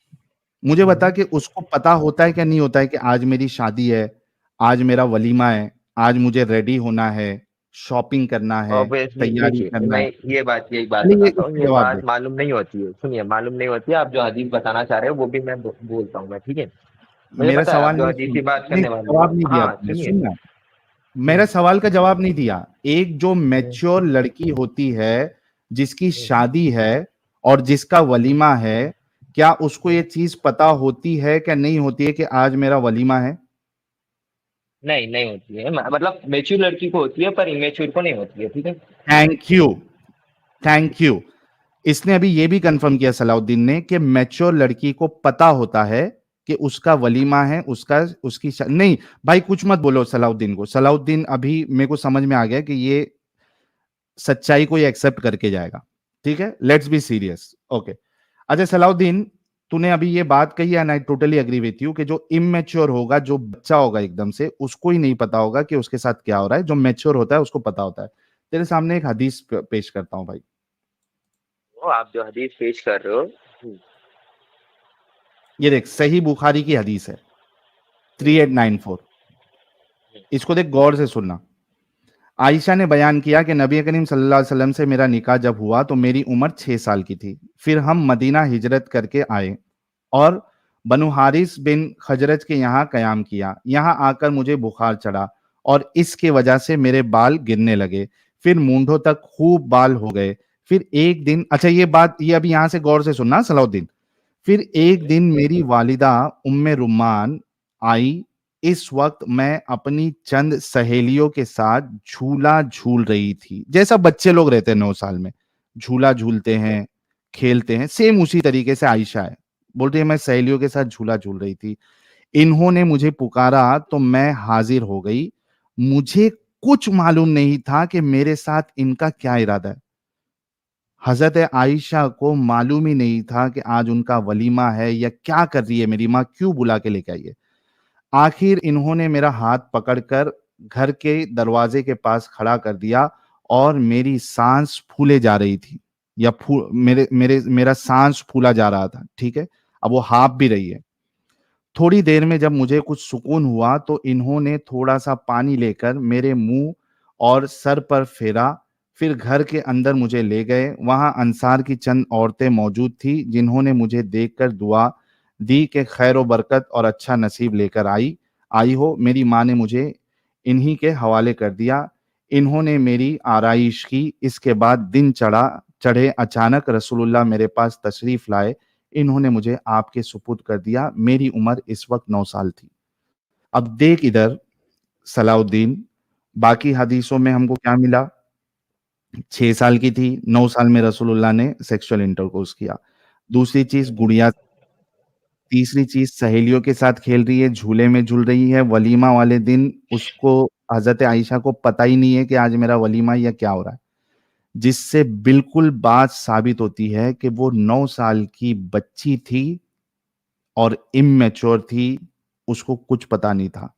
मुझे बता हम्म, कि उसको पता होता है क्या नहीं होता है कि आज मेरी शादी है, आज मेरा वलीमा है, आज मुझे रेडी होना है, शॉपिंग करना है, ऑब्वियसली तैयारी देखिए, करना मैं है। यही बात पहले ये बताता हूँ, इसका ये जवाब बात दे। मालूम नहीं होती है। सुनिए, मालूम नहीं होती है, आप जो हदीस बताना चाह रहे हो वो भी मैं बोलता हूँ मैं, ठीक है? मुझे मेरा पता है आप सवाल जो नहीं हदीस की सुन, बात नहीं करने वाले हो। जवाब नहीं दिया हाँ तुमने, सुनिए। सुनना, मेरा हम्म, सवाल का जवाब नहीं दिया। एक जो हम्म, मैच्योर लड़की होती है, जिसकी हम्म, शादी है और जिसका वलीमा है, क्या उसको हम्म। ये चीज पता होती है क्या नहीं होती है कि आज मेरा वलीमा है? नहीं नहीं होती है, मतलब मेच्योर लड़की को होती है पर इमेच्योर को नहीं होती है, ठीक है? Thank you, thank you. इसने अभी ये भी कंफर्म किया सलाउद्दीन ने कि मैच्योर लड़की को पता होता है कि उसका वलीमा है, उसका उसकी नहीं भाई कुछ मत बोलो सलाउद्दीन को। सलाउद्दीन अभी मेरे को समझ में आ गया कि ये सच्चाई को ये एक्सेप्ट करके जाएगा, ठीक है, लेट्स बी सीरियस, ओके। अच्छा सलाउद्दीन, तूने अभी ये बात कही है, I totally agree with you, कि जो इमेच्योर होगा, जो बच्चा होगा एकदम से, उसको ही नहीं पता होगा कि उसके साथ क्या हो रहा है। जो मैच्योर होता है उसको पता होता है। तेरे सामने एक हदीस पेश करता हूं भाई। वो आप जो हदीस पेश कर रहे हो। हम्म, ये देख, सही बुखारी की हदीस है, हम्म, 3894। इसको देख गौर से सुनना। आयशा ने बयान किया कि नबी करीम सल्लल्लाहु अलैहि वसल्लम से मेरा निकाह जब हुआ तो मेरी उम्र 6 साल की थी। फिर हम मदीना हिजरत करके आए और बनु हारिस बिन खजरज के यहाँ कयाम किया। यहाँ आकर मुझे बुखार चढ़ा और इसके वजह से मेरे बाल गिरने लगे। फिर मूंढों तक खूब बाल हो गए। फिर एक दिन, अच्छा ये बात, ये अभी यहाँ से गौर से सुनना सलाउद्दीन। फिर एक दिन मेरी वालिदा उम्मे रुम्मान आई। इस वक्त मैं अपनी चंद सहेलियों के साथ झूला झूल रही थी, जैसा बच्चे लोग रहते हैं 9 साल में, झूला झूलते हैं, खेलते हैं, सेम उसी तरीके से आयशा है। बोल रही है मैं सहेलियों के साथ झूला झूल रही थी। इन्होंने मुझे पुकारा तो मैं हाजिर हो गई। मुझे कुछ मालूम नहीं था कि मेरे साथ इनका क्या इरादा है। हजरत आयशा को मालूम ही नहीं था कि आज उनका वलीमा है या क्या कर रही है मेरी माँ, क्यों बुला के लेके आई है। आखिर इन्होंने मेरा हाथ पकड़कर घर के दरवाजे के पास खड़ा कर दिया और मेरी सांस फूले जा रही थी, या मेरा सांस फूला जा रहा था, ठीक है। अब वो हाँफ भी रही है। थोड़ी देर में जब मुझे कुछ सुकून हुआ तो इन्होंने थोड़ा सा पानी लेकर मेरे मुंह और सर पर फेरा। फिर घर के अंदर मुझे ले गए। वहां अंसार की चंद औरतें मौजूद थी जिन्होंने मुझे देखकर दुआ दी कि खैर व बरकत और अच्छा नसीब लेकर आई हो। मेरी माँ ने मुझे इन्हीं के हवाले कर दिया। इन्होंने मेरी आराइश की। इसके बाद दिन चढ़े अचानक रसूलुल्लाह मेरे पास तशरीफ लाए। इन्होंने मुझे आपके सुपुर्द कर दिया। मेरी उम्र इस वक्त 9 साल थी। अब देख इधर सलाउद्दीन, बाकी हदीसों में हमको क्या मिला? 6 साल की थी, 9 साल में रसूलुल्लाह ने सेक्सुअल इंटरकोर्स किया। दूसरी चीज गुड़िया। तीसरी चीज सहेलियों के साथ खेल रही है, झूले में झूल रही है। वलीमा वाले दिन उसको, हजरत आयशा को पता ही नहीं है कि आज मेरा वलीमा या क्या हो रहा है, जिससे बिल्कुल बात साबित होती है कि वो 9 साल की बच्ची थी और इमैच्योर थी, उसको कुछ पता नहीं था।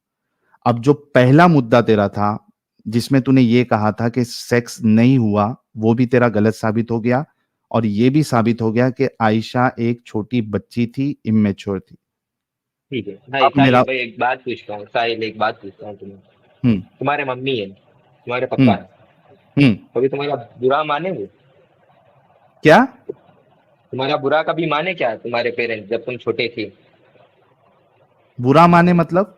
अब जो पहला मुद्दा तेरा था जिसमें तूने ये कहा था कि सेक्स नहीं हुआ, वो भी तेरा गलत साबित हो गया और ये भी साबित हो गया कि आयशा एक छोटी बच्ची थी, इमैच्योर थी। ठीक है भाई, अब मेरा एक बात पूछता हूँ साहिल, एक बात पूछता हूँ तुम्हें। हम्म तुम्हारे मम्मी है, तुम्हारे हम्म पापा है, हम्म कभी तुम्हारा बुरा माने वो? क्या? तुम्हारा बुरा कभी माने क्या तुम्हारे पेरेंट्स जब तुम छोटे थे? बुरा माने मतलब?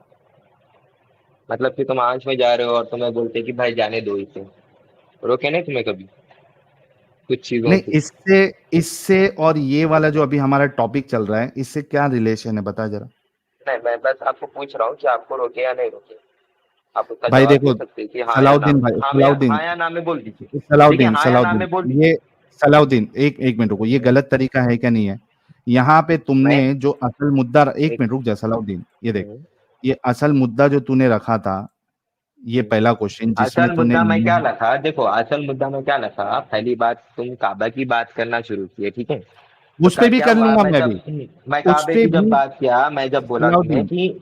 मतलब कि तुम आंच में जा रहे हो और तुम्हें बोलते कि भाई जाने दो इसे, रोके नहीं तुम्हें कभी कुछ चीजों नहीं, से? इससे इससे और ये वाला जो अभी हमारा टॉपिक चल रहा है, इससे क्या रिलेशन है, बता जरा। नहीं, मैं बस आपको पूछ रहा हूँ कि आपको रोके या नहीं रोके। आप उसका भाई जवाब दे देखो, सकते हैं कि हाँ या ना सलाउद्दीन में, भाई, सलाउद्दीन, हाँ या ना में बोल दीजिए। देखिए सलाउद्दीन हाँ या ना सलाउद्दीन में बोल दीजिए। ये सलाउद्दीन, एक एक मिनट रुको, ये गलत तरीका है क्या नहीं है? यहाँ पे तुमने मैं जो असल मुद्दा, एक एक मिनट रुक जा सलाउद्दीन, ये देख, हम्म, ये असल मुद्दा जो तूने रखा था, ये हम्म। पहला क्वेश्चन जिसमें असल तूने मुद्दा मैं क्या रखा, देखो असल मुद्दा में क्या रखा, पहली बात तुम काबा की बात करना शुरू किए, ठीक है। तो उस पे भी क्या कर हुआ, लूंगा मैं भी, मैं उस काबे पे की जब भी। बात किया, मैं जब बोला तुम्हें सलाउद्दीन, कि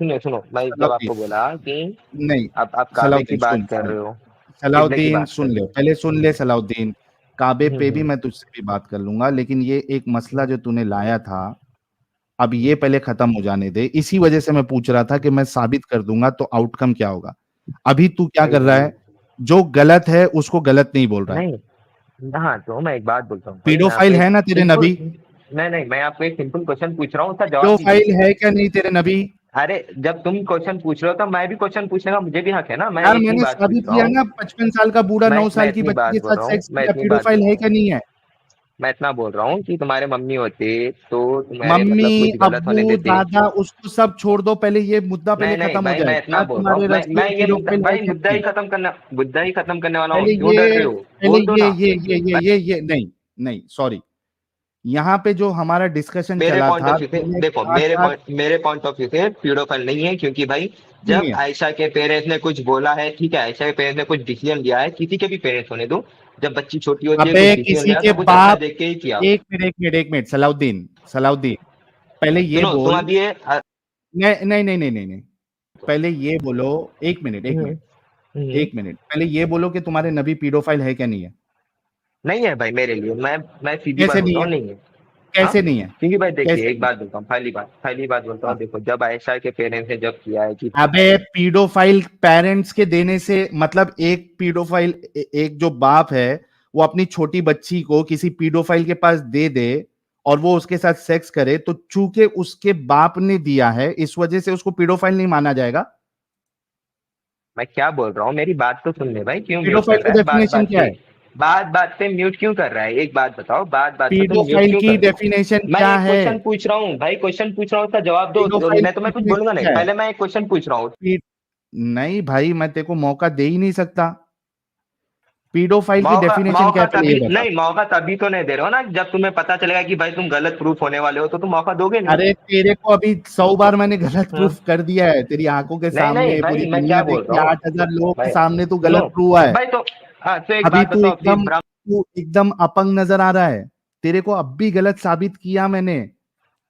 सुनो सुनो, मैं जब सलाउद्दीन, आपको बोला कि नहीं, आप काबे की सलाउद्दीन बात सुन कर सुन, रहे हो, किबले की सलाउद्दीन बात कर सुन रहे ले, हो। पहले सुन ले सलाउद्दीन। काबे पे भी हम्म, मैं तुझसे भी बात कर लूंगा, लेकिन ये एक मसला जो तूने लाया था, अब ये पहले खत्म हो जाने दे। इसी वजह से मैं पूछ रहा था कि मैं साबित कर दूंगा तो आउटकम क्या होगा। अभी तू क्या कर रहा भाई है? जो गलत है उसको गलत नहीं बोल रहा है। नहीं, हाँ तो मैं एक बात बोलता हूँ भाई, मैं आपको पीडोफाइल एक है ना तेरे सिंपल, नबी? नहीं मैं आपको एक सिंपल क्वेश्चन पूछ रहा हूँ, उसका जवाब दीजिए। पीडोफाइल है क्या नहीं तेरे नबी? अरे जब तुम क्वेश्चन पूछ रहे हो तो मैं भी क्वेश्चन पूछने का मुझे भी हक है ना, मैं यार इतनी मैंने बात पूछ साबित रहा किया हूँ। ना, 55 साल का बूढ़ा 9 मैं साल की इतनी बच्ची के बात बोल साथ रहा हूँ, सेक्स किया, पीडोफाइल है क्या नहीं है? मैं इतना बोल रहा हूँ कि तुम्हारे मम्मी होते तो तुम्हारे मम्मी, मतलब कुछ गलत अब्बू, होने देते? दादा, उसको सब छोड़ दो, पहले ये मुद्दा पहले नहीं नहीं खत्म हो भाई, जाए। मैं इतना क्या बोल रहा हूँ, तुम्हारे मैं रसूल ये मुद्दा पीडोफाइल है भाई, क्या नहीं है? मुद्दा ही खत्म करने वाला पहले हूँ, क्यों डर रहे हो? पहले बोल दो ना। ये नहीं, नहीं सॉरी। यहाँ पे जो हमारा डिस्कशन मेरे चला पॉइंट था, ऑफ व्यू से तुमने देखो, कहा था मेरे पॉइंट ऑफ व्यू से प्यूरोफाइल नहीं है, क्योंकि भाई नहीं जब है। आयशा के पेरेंट्स ने कुछ बोला है, ठीक है, आयशा के पेरेंट्स ने कुछ डिसीजन लिया है, किसी के भी पेरेंट्स होने दो, जब बच्ची छोटी होती है अबे कुछ डिसीजन किसी लिया के तो कुछ अच्छा बाप, देख के ही किया। एक मिनट सलाउद्दीन, सलाउद्दीन, पहले ये सुनो तुम बोल। अभी नहीं नहीं नहीं नहीं नहीं नहीं, पहले ये बोलो। एक मिनट, एक हम्म, मिनट, हम्म। एक मिनट, पहले ये बोलो कि तुम्हारे नबी पीडोफाइल है क्या नहीं है? नहीं है भाई मेरे लिए, मैं सीधी बात कैसे नहीं बोलता है? हूँ, नहीं है। कैसे नहीं है? क्योंकि भाई देखिए कैसे एक बात बोलता हूँ, पहली बात बोलता हूँ, हाँ। देखो जब आयशा के पेरेंट्स ने जब किया है कि अबे पीडोफाइल पेरेंट्स के देने से मतलब एक पीडोफाइल एक जो बाप है वो अपनी छोटी बच्ची को किसी पीडोफाइल के पास दे दे और वो उसके साथ सेक्स करे तो चूंकि उसके बाप ने दिया है इस वजह से उसको पीडोफाइल नहीं माना जाएगा। मैं क्या बोल रहा हूँ, मेरी बात तो सुन ले भाई, क्यों म्यूट पीडोफाइल कर की रहा है डेफिनेशन क्या है? बात पे म्यूट क्यों कर रहा है? एक बात बताओ, बात पे तुम म्यूट पीडोफाइल क्यों की कर रहे हो? डेफिनेशन मैं क्या एक है? क्वेश्चन पूछ रहा हूँ भाई, क्वेश्चन पूछ रहा हूँ, उसका जवाब दो। पीडोफाइल मैं की तुम्हें कुछ डेफिनेशन बोलूंगा नहीं, क्या है? पहले मैं एक क्वेश्चन पूछ रहा हूँ। पी- नहीं भाई मैं तेरे को मौका दे ही नहीं सकता। पीडोफाइल की मौका डेफिनेशन क्या मौका है पहले तभी ये बता। नहीं, मौका तभी तो नहीं दे रहे हो ना, जब तुम्हें पता चलेगा कि भाई तुम गलत प्रूफ होने वाले हो, तो तुम मौका दोगे नहीं। अरे तेरे को अभी 100 बार मैंने गलत हाँ। प्रूफ कर दिया है तेरी आंखों के नहीं नहीं सामने भाई, पूरी मैं दुनिया क्या बोल देखती रहा है हूँ 8,000 लोगों के भाई, सामने तू सुनो गलत प्रूफ हुआ है। भाई, तो हाँ, तो एक अभी बात बताओ कि ब्रह्म तू एकदम अपंग नजर आ रहा है। तेरे को अब भी गलत साबित किया मैंने।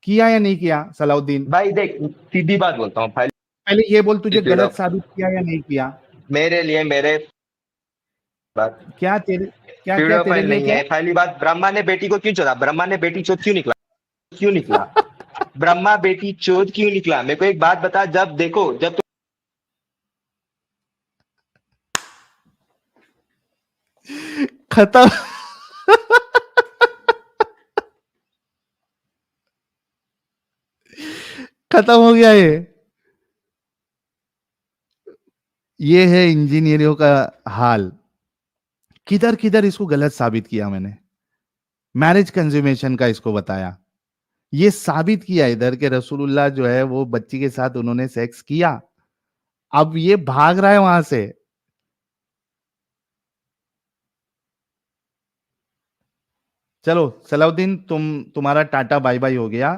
किया या नहीं किया सलाउद्दीन? भाई देख, सीधी बात बोलता हूँ, पहले पहले ये बोल तुझे पीरियड गलत ऑफ साबित किया या नहीं किया? मेरे लिए मेरे बात क्या तेरे क्या क्या तेरे पीरियोडाइल लिए नहीं क्या? है। पहली बात, ब्रह्मा ने बेटी को क्यों चोदा? ब्रह्मा ने बेटी चोद क्यों निकला? ब्रह्मा बेटी चोद क्यों निकला? मेरे को एक बात बता, जब देखो जब खत्म। खत्म हो गया ये है इंजीनियरों का हाल। किधर किधर इसको गलत साबित किया मैंने। मैरिज कंज्यूमेशन का इसको बताया। ये साबित किया इधर के रसूलुल्लाह जो है वो बच्ची के साथ उन्होंने सेक्स किया। अब ये भाग रहा है वहां से। चलो सलाउद्दीन तुम्हारा टाटा बाय बाय हो गया।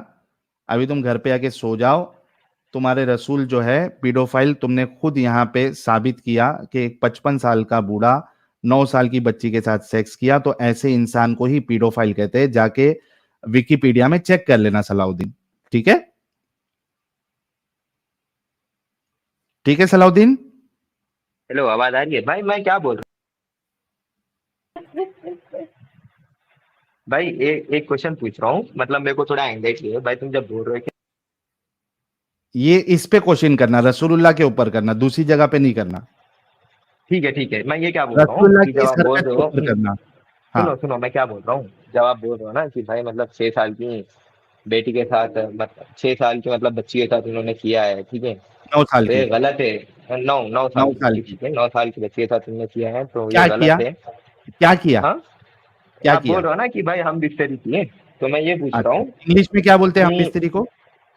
अभी तुम घर पे आके सो जाओ। तुम्हारे रसूल जो है पीडोफाइल तुमने खुद यहाँ पे साबित किया कि एक 55 साल का बूढ़ा 9 साल की बच्ची के साथ सेक्स किया तो ऐसे इंसान को ही पीडोफाइल कहते हैं। जाके विकिपीडिया में चेक कर लेना सलाउद्दीन। ठीक है? ठीक है सलाउद्दीन। हेलो, आवाज आ रही है भाई? मैं क्या बोल रहा हूँ भाई, एक क्वेश्चन पूछ रहा हूँ, मतलब मेरे को थोड़ा एंग्जाइटी है भाई, तुम जब बोल रहे हो कि ये इस पे क्वेश्चन करना रसूलुल्लाह के ऊपर करना दूसरी जगह पे नहीं करना। ठीक है, मैं ये क्या बोल रहा हूँ रसूलुल्लाह कि की जब इस आप बोल हरकत रहे के हो, ऊपर करना। हाँ। सुनो मैं क्या बोल रहा हूँ, जब आप बोल रहे हो ना कि भाई मतलब 6 साल की बेटी के साथ, मतलब 6 साल की मतलब बच्ची के साथ उन्होंने किया है, ठीक है, 9 साल तो ये की। गलत है। नौ साल नौ की साल बच्ची, की। ठीक है, 9 साल की बच्ची के साथ उन्होंने किया है, तो ये क्या गलत किया? है। क्या किया? हाँ, क्या आप बोल किया? रहे हो ना कि भाई हम बिस्तरी किए, तो मैं ये पूछ रहा अच्छा हूँ इंग्लिश में क्या बोलते हैं हम कि बिस्तरी को?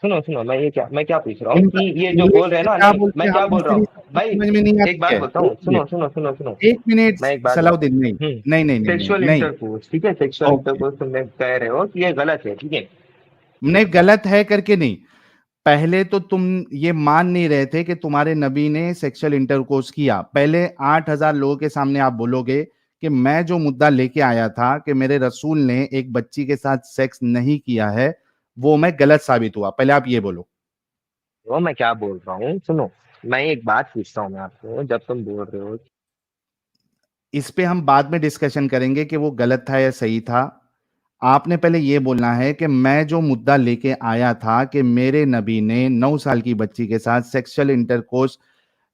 सुनो मैं क्या पूछ रहा हूँ कि ये जो इंग्लिश बोल रहे हैं में ना, क्या नहीं बोलते मैं हैं क्या हम बोल रहा बिस्तरी हूँ सबको भाई, समझ में नहीं एक आती बात है। बोलता एक हूँ, मिनट। सुनो, एक मिनट। मैं एक बात बोल सलाउद्दीन नहीं। नहीं नहीं नहीं नहीं सेक्सुअल नहीं। इंटरकोर्स, ठीक है, सेक्सुअल ओके। इंटरकोर्स तुम कह रहे हो कि ये गलत है, ठीक है। नहीं गलत है करके नहीं। पहले तो तुम ये मान नहीं रहे थे कि तुम्हारे नबी ने सेक्सुअल इंटरकोर्स किया। पहले 8,000 लोगों के सामने आप बोलोगे कि मैं जो मुद्दा लेके आया था कि मेरे रसूल ने एक बच्ची के साथ सेक्स नहीं किया है वो मैं गलत साबित हुआ। पहले आप ये बोलो। वो मैं क्या बोल रहा हूँ, सुनो, मैं एक बात पूछता हूँ मैं आपको, जब तुम बोल रहे हो इस पे हम बाद में डिस्कशन करेंगे कि वो गलत था या सही था। आपने पहले ये बोलना है कि मैं जो मुद्दा लेके आया था कि मेरे नबी ने 9 साल की बच्ची के साथ सेक्सुअल इंटरकोर्स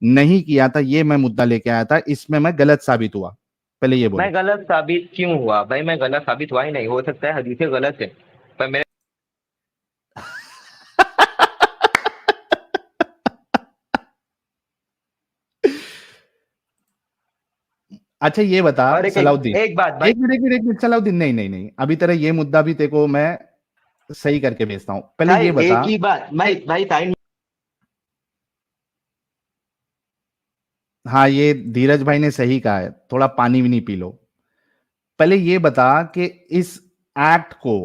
नहीं किया था ये मैं मुद्दा लेके आया था इसमें मैं गलत साबित हुआ। पहले ये मैं बोलो। गलत साबित क्यों हुआ भाई? मैं गलत साबित हुआ ही नहीं, हो सकता है हदीसें गलत है, पर मेरे अच्छा ये बता और सलाउद्दीन। एक बात भाई, एक मिनट सलाउद्दीन नहीं नहीं नहीं अभी तेरा ये मुद्दा भी तेरे को मैं सही करके भेजता हूं। पहले ये बता। एक ही बात भाई टाइम हाँ ये धीरज भाई ने सही कहा है थोड़ा पानी भी नहीं पी लो। पहले ये बता कि इस एक्ट को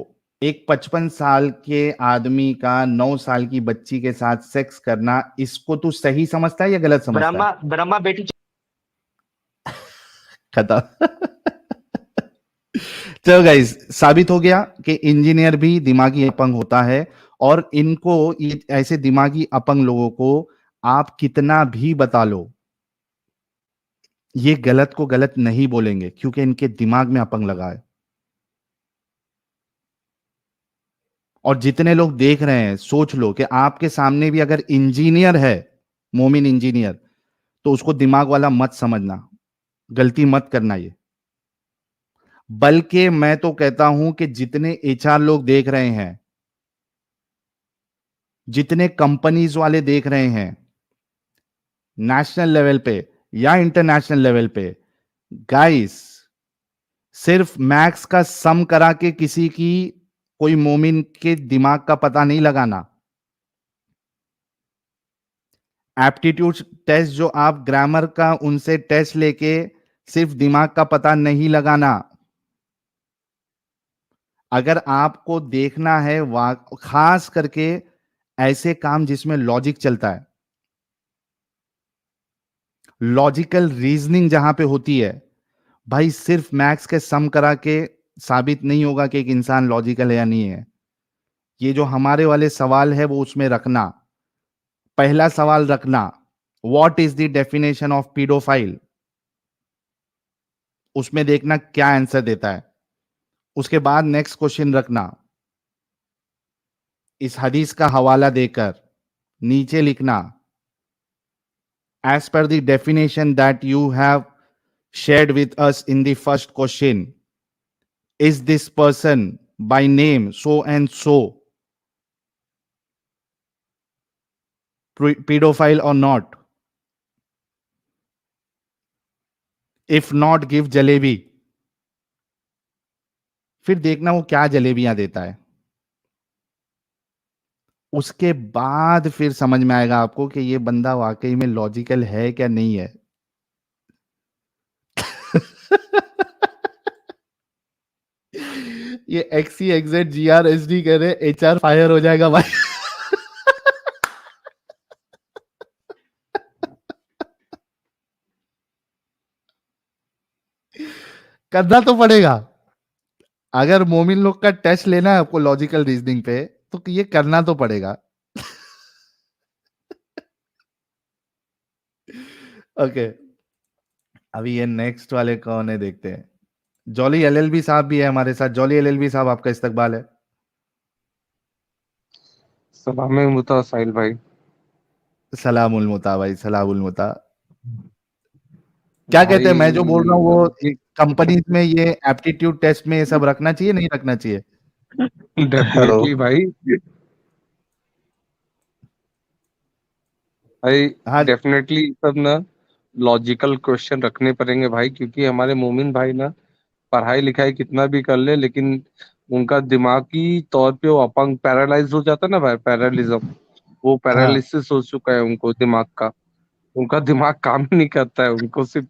एक 55 साल के आदमी का 9 साल की बच्ची के साथ सेक्स करना इसको तू सही समझता है या गलत समझता है? ब्रह्मा बेटी खत्म। चलो गाइस साबित हो गया कि इंजीनियर भी दिमागी अपंग होता है। और इनको ये ऐसे दिमागी अपंग लोगों को आप कितना भी बता लो ये गलत को गलत नहीं बोलेंगे क्योंकि इनके दिमाग में अपंग लगा है। और जितने लोग देख रहे हैं सोच लो कि आपके सामने भी अगर इंजीनियर है, मोमिन इंजीनियर, तो उसको दिमाग वाला मत समझना, गलती मत करना ये। बल्कि मैं तो कहता हूं कि जितने एचआर लोग देख रहे हैं, जितने कंपनीज वाले देख रहे हैं, नेशनल लेवल पे या इंटरनेशनल लेवल पे, गाइस, सिर्फ मैथ्स का सम करा के किसी की, कोई मोमिन के दिमाग का पता नहीं लगाना। एप्टीट्यूड टेस्ट जो आप ग्रामर का उनसे टेस्ट लेके सिर्फ दिमाग का पता नहीं लगाना। अगर आपको देखना है खास करके ऐसे काम जिसमें लॉजिक चलता है, लॉजिकल रीजनिंग जहां पे होती है, भाई सिर्फ मैथ्स के सम करा के साबित नहीं होगा कि एक इंसान लॉजिकल है या नहीं है। ये जो हमारे वाले सवाल है वो उसमें रखना। पहला सवाल रखना, what is the definition of paedophile, उसमें देखना क्या आंसर देता है। उसके बाद नेक्स्ट क्वेश्चन रखना, इस हदीस का हवाला देकर नीचे लिखना, as per the definition that you have shared with us in the first question, is this person by name so and so pedophile or not? If not, give jalebi. फिर देखना वो क्या जलेबियां देता है। उसके बाद फिर समझ में आएगा आपको कि ये बंदा वाकई में लॉजिकल है क्या नहीं है। ये XCXZGRSD कह रहे, HR फायर हो जाएगा भाई। करना तो पड़ेगा। अगर मोमिन लोग का टेस्ट लेना है आपको लॉजिकल रीजनिंग पे, तो ये करना तो पड़ेगा। ओके, अभी ये नेक्स्ट वाले कौन है देखते हैं। जॉली एलएलबी साहब भी है हमारे साथ। जॉली एलएलबी साहब, आपका इस्तकबाल है। सलाम मुता साहिल भाई। सलामुल मुता भाई, सलामुल मुता। क्या कहते हैं, मैं जो बोल रहा हूँ वो भाई कंपनीज में ये एप्टीट्यूड टेस्ट में ये सब रखना चाहिए नहीं रखना चाहिए? डेफिनेटली भाई। भाई हाँ, डेफिनेटली सब ना लॉजिकल क्वेश्चन रखने पड़ेंगे भाई, क्योंकि हमारे मोमिन भाई ना पढ़ाई लिखाई कितना भी कर ले, लेकिन उनका दिमागी तौर पे वो अपंग पैरालाइज हो जाता है ना भाई, पैरालिज्म। वो हाँ। पैरालिसिस हो चुका है उनको दिमाग का। उनका दिमाग काम ही नहीं करता है। उनको सिर्फ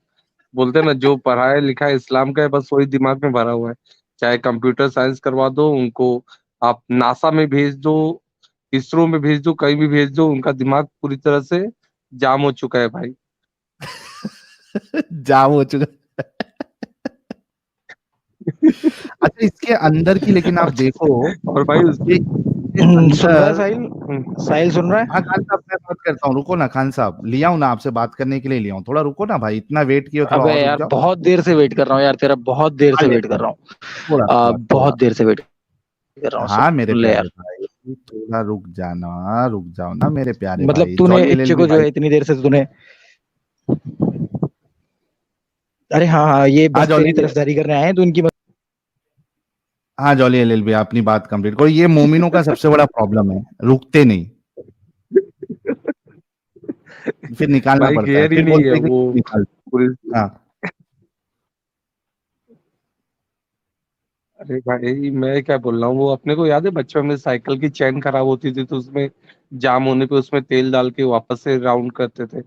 बोलते हैं ना, जो पढ़ाई लिखाई इस्लाम का है बस वही दिमाग में भरा हुआ है। चाहे कंप्यूटर साइंस करवा दो उनको, आप नासा में भेज दो, इसरो में भेज दो, कहीं भी भेज दो, उनका दिमाग पूरी तरह से जाम हो चुका है भाई। जाम हो चुका। अच्छा, इसके अंदर की लेकिन आप देखो, और भाई ये सुन रहा है अंदर। साहिल? साहिल सुन रहा है? हाँ खान साहब, मैं बात करता हूँ, रुको ना खान साहब, लिया हूं ना आपसे बात करने के लिए, लिया हूँ, थोड़ा रुको ना भाई, इतना वेट किए, थोड़ा अबे और रुक यार जाओ। बहुत देर से वेट कर रहा हूँ यार, तेरा बहुत देर हाँ, से ले वेट कर रहा हूँ। थोड़ा थोड़ा थोड़ा। बहुत देर से वेट कर रहा हूँ। हाँ मेरे ले प्यारे यार, भाई, थोड़ा रुक जाना, रुक जाओ ना मेरे प्यारे मतलब भाई। तूने जॉली इच्चे एलएलबी को जो भाई। है इतनी देर से तूने, अरे हाँ हाँ, ये हाँ बस जॉली, तेरी तरफदारी करने आए हैं तो इनकी हाँ जॉली एलएलबी, अपनी बात कंप्लीट करो। ये मोमिनों का सबसे बड़ा प्रॉब्लम है, रुकते नहीं, फिर निकालना भाई पड़ता है, केयर ही फिर नहीं है बोलते हैं कि वो निकाल। पूरी। हाँ। अरे भाई मैं क्या बोल रहा हूँ, वो अपने को याद है बचपन में साइकिल की चैन खराब होती थी तो उसमें जाम होने पे उसमें तेल डाल के वापस से राउंड करते थे। हाँ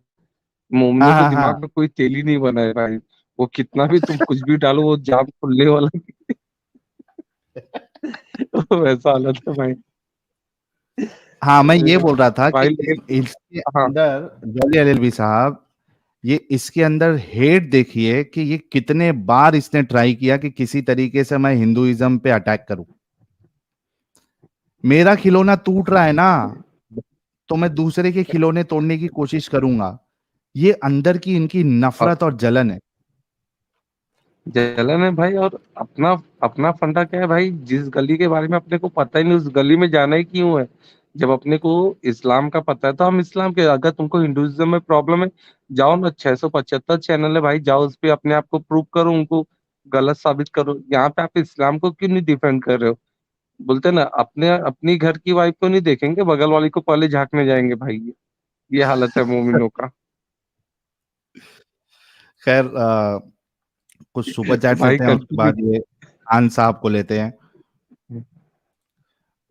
मोमिनों के हाँ हाँ। दिमाग में कोई तेल ही नहीं बना है भाई। वो कितना भी तुम कुछ भी डालो वो जाम खुलने वाला तो वैसा हालत है भाई। हाँ, मैं ये अरे बोल रहा था कि भाई लेकिन इसके हाँ अंदर, जॉली एलएलबी साहब, ये इसके अंदर हेट देखिए कि ये कितने बार इसने ट्राई किया कि किसी तरीके से मैं हिंदुइज्म पे अटैक करूं। मेरा खिलौना टूट रहा है ना, तो मैं दूसरे के खिलौने तोड़ने की कोशिश करूंगा। ये अंदर की इनकी और नफरत और जलन है। जलन है भाई। और अपना अपना फंडा क्या है भाई, जिस गली के बारे में अपने को पता ही नहीं उस गली में जाना ही क्यों है। जब अपने को इस्लाम का पता है तो हम इस्लाम के, अगर तुमको हिंदुइज्म में प्रॉब्लम है, जाओ ना, 675 चैनल है भाई, जाओ उस पे अपने आप को प्रूव करो, उनको गलत साबित करो। यहाँ पे आप इस्लाम को क्यों नहीं डिफेंड कर रहे हो? बोलते ना, अपने अपनी घर की वाइफ को नहीं देखेंगे, बगल वाली को पहले झांकने जाएंगे भाई। ये हालत है मोमिनों का। खैर कुछ सुपर चैट्स भाई लेते हैं, उसके बाद ये खान साहब को लेते हैं।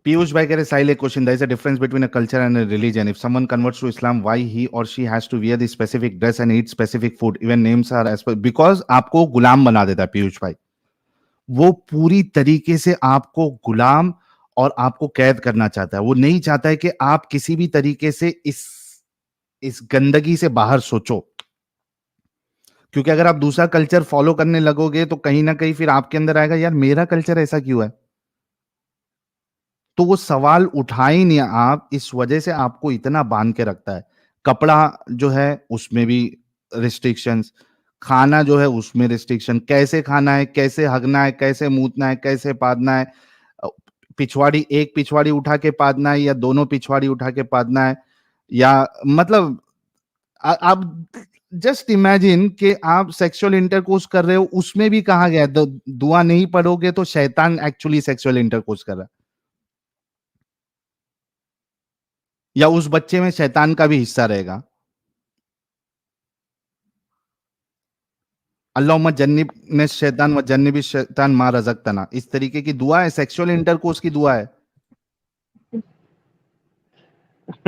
पीयूष भाई कह रहे साहिल, एक question, there is a difference between a culture and a religion. If someone converts to Islam, why he or she has to wear the specific dress and eat specific food, even names are as per, because आपको गुलाम बना देता है पीयूष भाई। वो पूरी तरीके से आपको गुलाम और आपको कैद करना चाहता है। वो नहीं चाहता है कि आप किसी भी तरीके से इस गंदगी से बाहर सोचो, क्योंकि अगर आप दूसरा कल्चर फॉलो करने लगोगे तो कहीं ना कहीं फिर आपके अंदर आएगा, यार मेरा कल्चर ऐसा क्यों है। तो वो सवाल उठा ही नहीं आप, इस वजह से आपको इतना बांध के रखता है। कपड़ा जो है उसमें भी रिस्ट्रिक्शंस, खाना जो है उसमें रिस्ट्रिक्शन, कैसे खाना है, कैसे हगना है, कैसे मूतना है, कैसे पादना है, अ, पिछवाड़ी, एक पिछवाड़ी उठा के पादना है या दोनों पिछवाड़ी उठा के पादना है, या मतलब आप जस्ट इमेजिन कि आप सेक्सुअल इंटरकोर्स कर रहे हो, उसमें भी कहा गया है दुआ नहीं पढ़ोगे तो शैतान एक्चुअली सेक्सुअल इंटरकोर्स कर रहा है, या उस बच्चे में शैतान का भी हिस्सा रहेगा। अल्लाहुम्मा जन्निबना शैतान व जन्निबी शैतान मा रज़क़तना, इस तरीके की दुआ है, सेक्सुअल इंटरकोर्स की दुआ है।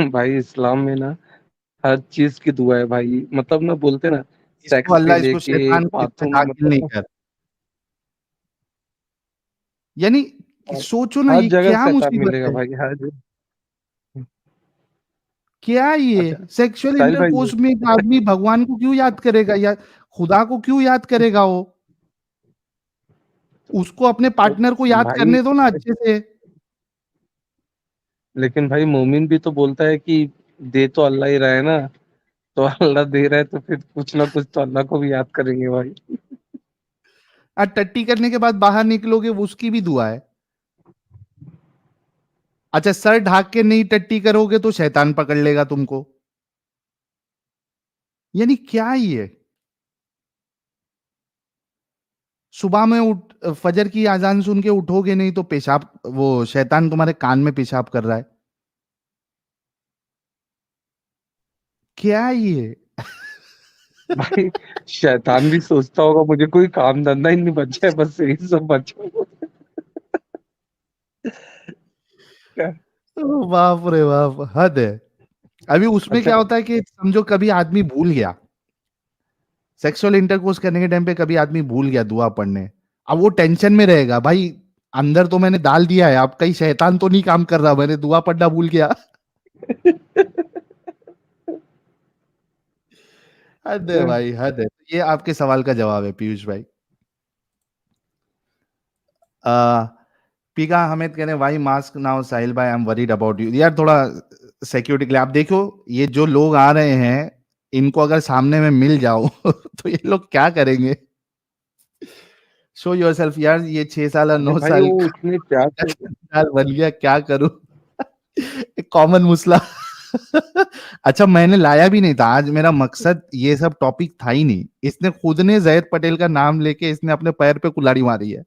भाई इस्लाम में ना हर चीज की दुआ है भाई। मतलब ना, बोलते ना, इसको सेक्स से अल्लाह, इसको लेके शैतान को इसमें बाथरूम में, दाखिल नहीं मतलब कर। यानी ना, सोचो ना, हर ये जगह क्या शैतान मुसीबत मिलेगा है, भाई, हर जगह। क्या ये अच्छा सेक्सुअल साहिल भाई, इंटरकोर्स में एक आदमी भगवान को क्यों याद करेगा, या खुदा को क्यों याद करेगा वो। उसको अपने तो पार्टनर को याद भाई, करने दो ना अच्छे से। लेकिन भाई मोमिन भी तो बोलता है कि दे तो अल्लाह ही रहा है ना। तो अल्लाह दे रहा है तो फिर कुछ ना कुछ तो अल्लाह को भी याद करेंगे भाई। टट्टी करने के बाद बाहर निकलोगे, वो उसकी भी दुआ है। अच्छा, सर ढाक के नहीं टट्टी करोगे तो शैतान पकड़ लेगा तुमको। यानी क्या ये, सुबह में उठ, फजर की अजान सुन के उठोगे नहीं तो पेशाब, वो शैतान तुम्हारे कान में पेशाब कर रहा है। क्या ये भाई शैतान भी सोचता होगा मुझे कोई काम धंधा ही नहीं बचा है, बस यही सब बचा है। ओ बाप रे बाप, हद है। अभी उसमें अच्छा क्या होता है कि समझो कभी आदमी भूल गया, सेक्सुअल इंटरकोर्स करने के टाइम पे कभी आदमी भूल गया दुआ पढ़ने, अब वो टेंशन में रहेगा, भाई अंदर तो मैंने डाल दिया है, अब कहीं शैतान तो नहीं काम कर रहा, मैंने दुआ पढ़ना भूल गया। हद है भाई, हद है। ये आपके सवाल का जवाब है पीयूष भाई। आ, पीका हमेद कह रहे हैं वाई मास्क नाउ साहिल भाई, I am worried about you. यार थोड़ा सिक्योरिटी के लिए आप देखो, ये जो लोग आ रहे हैं इनको अगर सामने में मिल जाओ तो ये लोग क्या करेंगे। शो योरसेल्फ यार, ये 6 साल और अरे 9 भाई साल वो का इतने प्यार से, यार बन गया, क्या करूं। एक कॉमन मुसला। अच्छा, मैंने लाया भी नहीं था आज, मेरा मकसद ये सब टॉपिक था ही नहीं, इसने खुद ने जैद पटेल का नाम लेके इसने अपने पैर पे कुल्हाड़ी मारी है।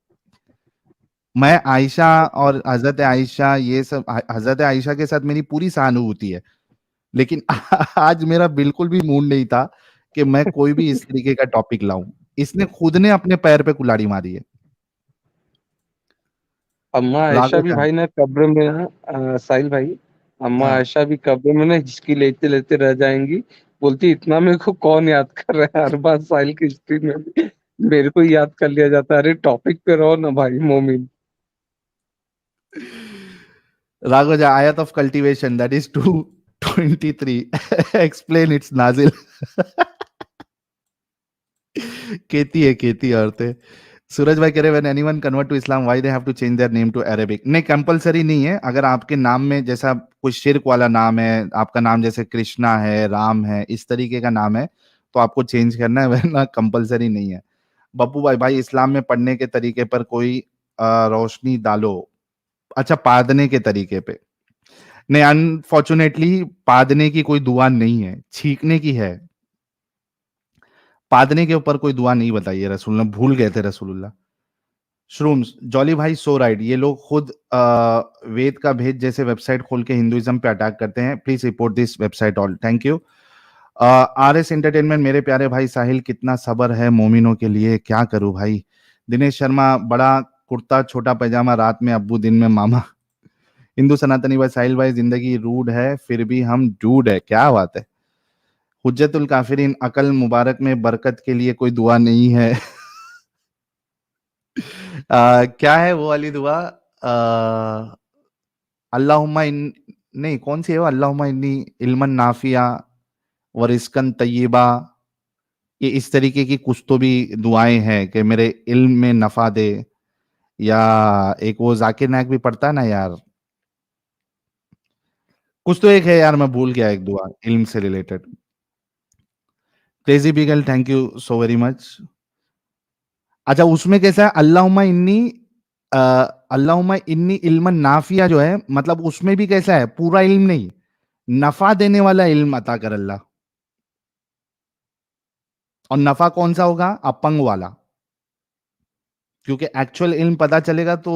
मैं आयशा और हजरत आयशा, ये सब हजरत आयशा के साथ मेरी पूरी सहानुभूति है, लेकिन आज मेरा बिल्कुल भी मूड नहीं था कि मैं कोई भी इस तरीके का टॉपिक लाऊं। इसने खुद ने अपने पैर पे कुल्हाड़ी मारी है। अम्मा आयशा राघव भी जान, भाई ना कब्र में ना, साहिल भाई, अम्मा हाँ। आयशा भी कब्र में ना हिचकी लेते लेते रह जाएंगी। बोलती इतना मेरे को कौन याद कर रहा है, हर बार साहिल की हिस्ट्री में भी मेरे को ही याद कर लिया जाता है। अरे टॉपिक पे रहो ना भाई मोमिन। राघव जान, आयत of cultivation that is 223 explain its नाजिल। खेती औरतें। सूरज भाई कह रहे when anyone convert to Islam why they have to change their name to Arabic. नहीं, कंपलसरी नहीं है। अगर आपके नाम में जैसा कोई शिर्क वाला नाम है, आपका नाम जैसे कृष्णा है, राम है, इस तरीके का नाम है, तो आपको चेंज करना है, वरना कंपलसरी नहीं है। बब्बू भाई, भाई इस्लाम में पढ़ने के तरीके पर कोई रोशनी डालो। अच्छा, पादने के तरीके पे नहीं, अनफॉर्चुनेटली पादने की कोई दुआ नहीं है, छींकने की है। पादने के ऊपर कोई दुआ नहीं बताई है रसूलुल्लाह, भूल गए थे रसूलुल्लाह। श्रूम्स, जॉली भाई सो राइट, ये लोग खुद वेद का भेद जैसे वेबसाइट खोल के हिंदुइज्म पे अटैक करते हैं। Please report this website all, thank you. RS entertainment, मेरे प्यारे भाई साहिल, कितना सब्र है मोमिनों के लिए, क्या करूं भाई। दिनेश शर्मा, बड़ा कुर्ता छोटा पैजामा, रात में अब्बू दिन में मामा। हिंदू सनातनी भाई साहिल भाई, जिंदगी रूड है फिर भी हम डूड है, क्या बात है। हुज्जतुल काफिरीन, अकल मुबारक में बरकत के लिए कोई दुआ नहीं है। क्या है वो वाली दुआ? अल्लाहुम्मा इन, नहीं कौन सी है वो, अल्लाहुम्मा इन्नी इल्मन नाफिया व रिस्कन तय्यबा, ये इस तरीके की कुछ तो भी दुआएं हैं कि मेरे इल्म में नफा दे। या एक वो जाकिर नायक भी पढ़ता है ना यार, कुछ तो एक है यार, मैं भूल गया, एक दुआ इल्म से related. Crazy beagle, thank you so very much. अच्छा, उसमें कैसा है, अल्लाहुम्मा इन्नी इल्मन नाफिया जो है, मतलब उसमें भी कैसा है, पूरा इल्म नहीं, नफा देने वाला इल्म अता कर अल्लाह। और नफा कौन सा होगा? अपंग वाला, क्योंकि एक्चुअल इल्म पता चलेगा तो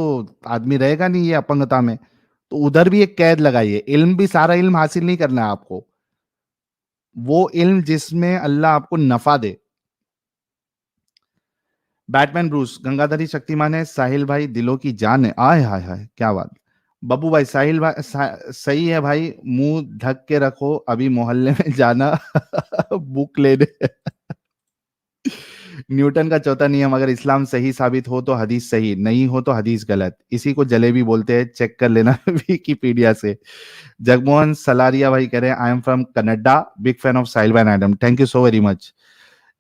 आदमी रहेगा नहीं ये अपंगता में, तो उधर भी एक कैद लगाइए। इल्म भी सारा इल्म हासिल नहीं करना है आपको, वो इल्म जिसमें अल्लाह आपको नफा दे। बैटमैन ब्रूस, गंगाधरी शक्तिमान है, साहिल भाई दिलों की जान है, आय हाय हाय, क्या बात। बब्बू भाई, साहिल भाई सही है भाई, मुंह ढक के रखो, अभी मोहल्ले में जाना बुक लेने। न्यूटन का चौथा नियम, अगर इस्लाम सही साबित हो तो हदीस सही, नहीं हो तो हदीस गलत, इसी को जलेबी बोलते हैं, चेक कर लेना विकिपीडिया से। जगमोहन सलारिया भाई कह रहे हैं, I am from Canada, big fan of Sahil भाई Adam, thank you so very much.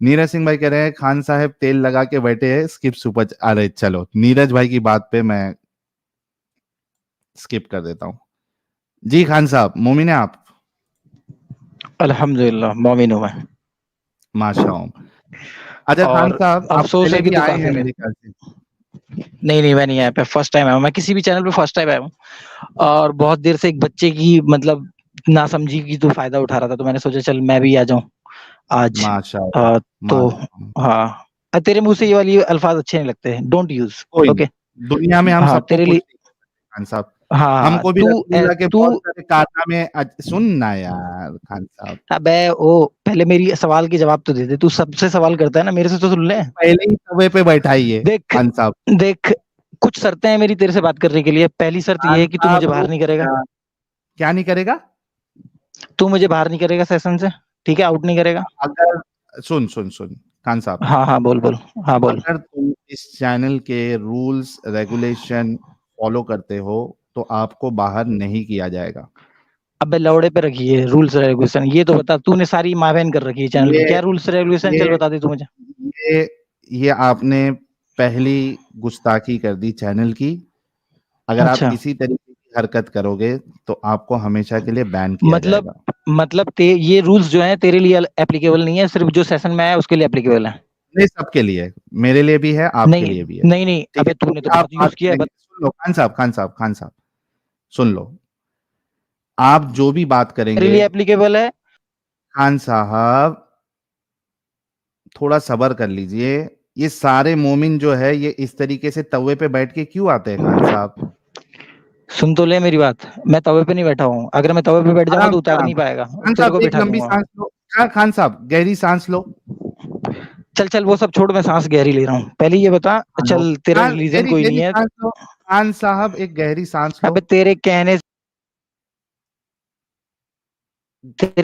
Neeraj Singh भाई कह रहे हैं, खान साहब तेल लगा के बैठे हैं, स्किप सुपर। अरे चलो, नीरज भाई की बात पे मैं स्किप कर देता हूं। जी खान साहब, मोमिन है आप? अल्हम्दुलिल्लाह मोमिन हूं मैं। माशाअल्लाह। अच्छा खान और साहब, आप अफसोस पहले है कि भी तू आए हैं काफिर है। मेरे ख्याल से। नहीं मैं नहीं आया, मैं फर्स्ट टाइम आया हूं, मैं किसी भी चैनल पे फर्स्ट टाइम आया हूं। और बहुत देर से एक बच्चे की मतलब नासमझी की तो फायदा उठा रहा था, तो मैंने सोचा चल मैं भी आ जाऊं आज। माशाअल्लाह, तो माशाअल्लाह। हाँ, तेरे मुंह से ये वाली अल्फाज अच्छे नहीं लगते हैं, डोंट यूज। कोई ओके, नहीं, दुनिया में हम हाँ सबको तेरे खुश लिए। नहीं करते खान साहब। हाँ हमको भी तू रसूलुल्लाह के तू बहुत सारे कारनामे सुनना यार खान साहब। अबे ओ पहले मेरी सवाल के जवाब तो दे दे, तू सबसे सवाल करता है ना, मेरे से तो सुन ले। पहले ही तवे पे बैठाइए देख खान साहब। देख, कुछ शर्तें हैं मेरी तेरे से बात करने के लिए। पहली शर्त ये खान है कि तू मुझे साहब बाहर नहीं करेगा। क्या नहीं करेगा? तू मुझे बाहर नहीं करेगा सेशन से, ठीक है, आउट नहीं करेगा। अगर सुन सुन सुन खान साहब, हाँ बोल। हाँ बोल। अगर तुम इस चैनल के रूल्स रेगुलेशन फॉलो करते हो तो आपको बाहर नहीं किया जाएगा। अबे लौड़े पे रखी है रूल्स रेगुलेशन, ये तो बता, तूने सारी मावेन कर रखी है चैनल की, ये क्या रूल्स रेगुलेशन चल ये बता दे तू मुझे। ये ये आपने पहली गुस्ताखी कर दी चैनल की। अगर आप अच्छा, इसी तरीके की हरकत करोगे तो आपको हमेशा के लिए बैन किया जाएगा। मतलब ये रूल्स जो हैं तेरे लिए एप्लीकेबल नहीं है, सिर्फ जो सेशन में आया उसके लिए एप्लीकेबल है। नहीं, सबके लिए है, मेरे लिए भी है, आपके नहीं लिए भी है। नहीं, ठीक है, अबे तूने तो आप बहुत बात यूज किया है। करेंगे, सुन लो खान साहब सुन लो, आप जो भी बात तेरे करेंगे लिए एप्लीकेबल है। खान साहब, थोड़ा सब्र कर लीजिए। ये सारे मोमिन जो है ये इस तरीके से तवे पे बैठ के क्यों आते हैं खान साहब? सुन तो ले मेरी बात, मैं तवे पे नहीं बैठा हूँ, अगर मैं तवे पे बैठ जाऊंगा आराम तो से उतार आराम नहीं से। पाएगा, खान तेरे को साहब एक बैठा लंबी दूंगा। सांस लो। खान साहब गहरी सांस लो। चल वो सब छोड़, मैं सांस गहरी ले रहा हूँ। पहले ये बता, लो चल तेरा खान, रिलीजन गहरी कोई नहीं गहरी है। सांस लो खान साहब, एक गहरी सांस लो। अबे तेरे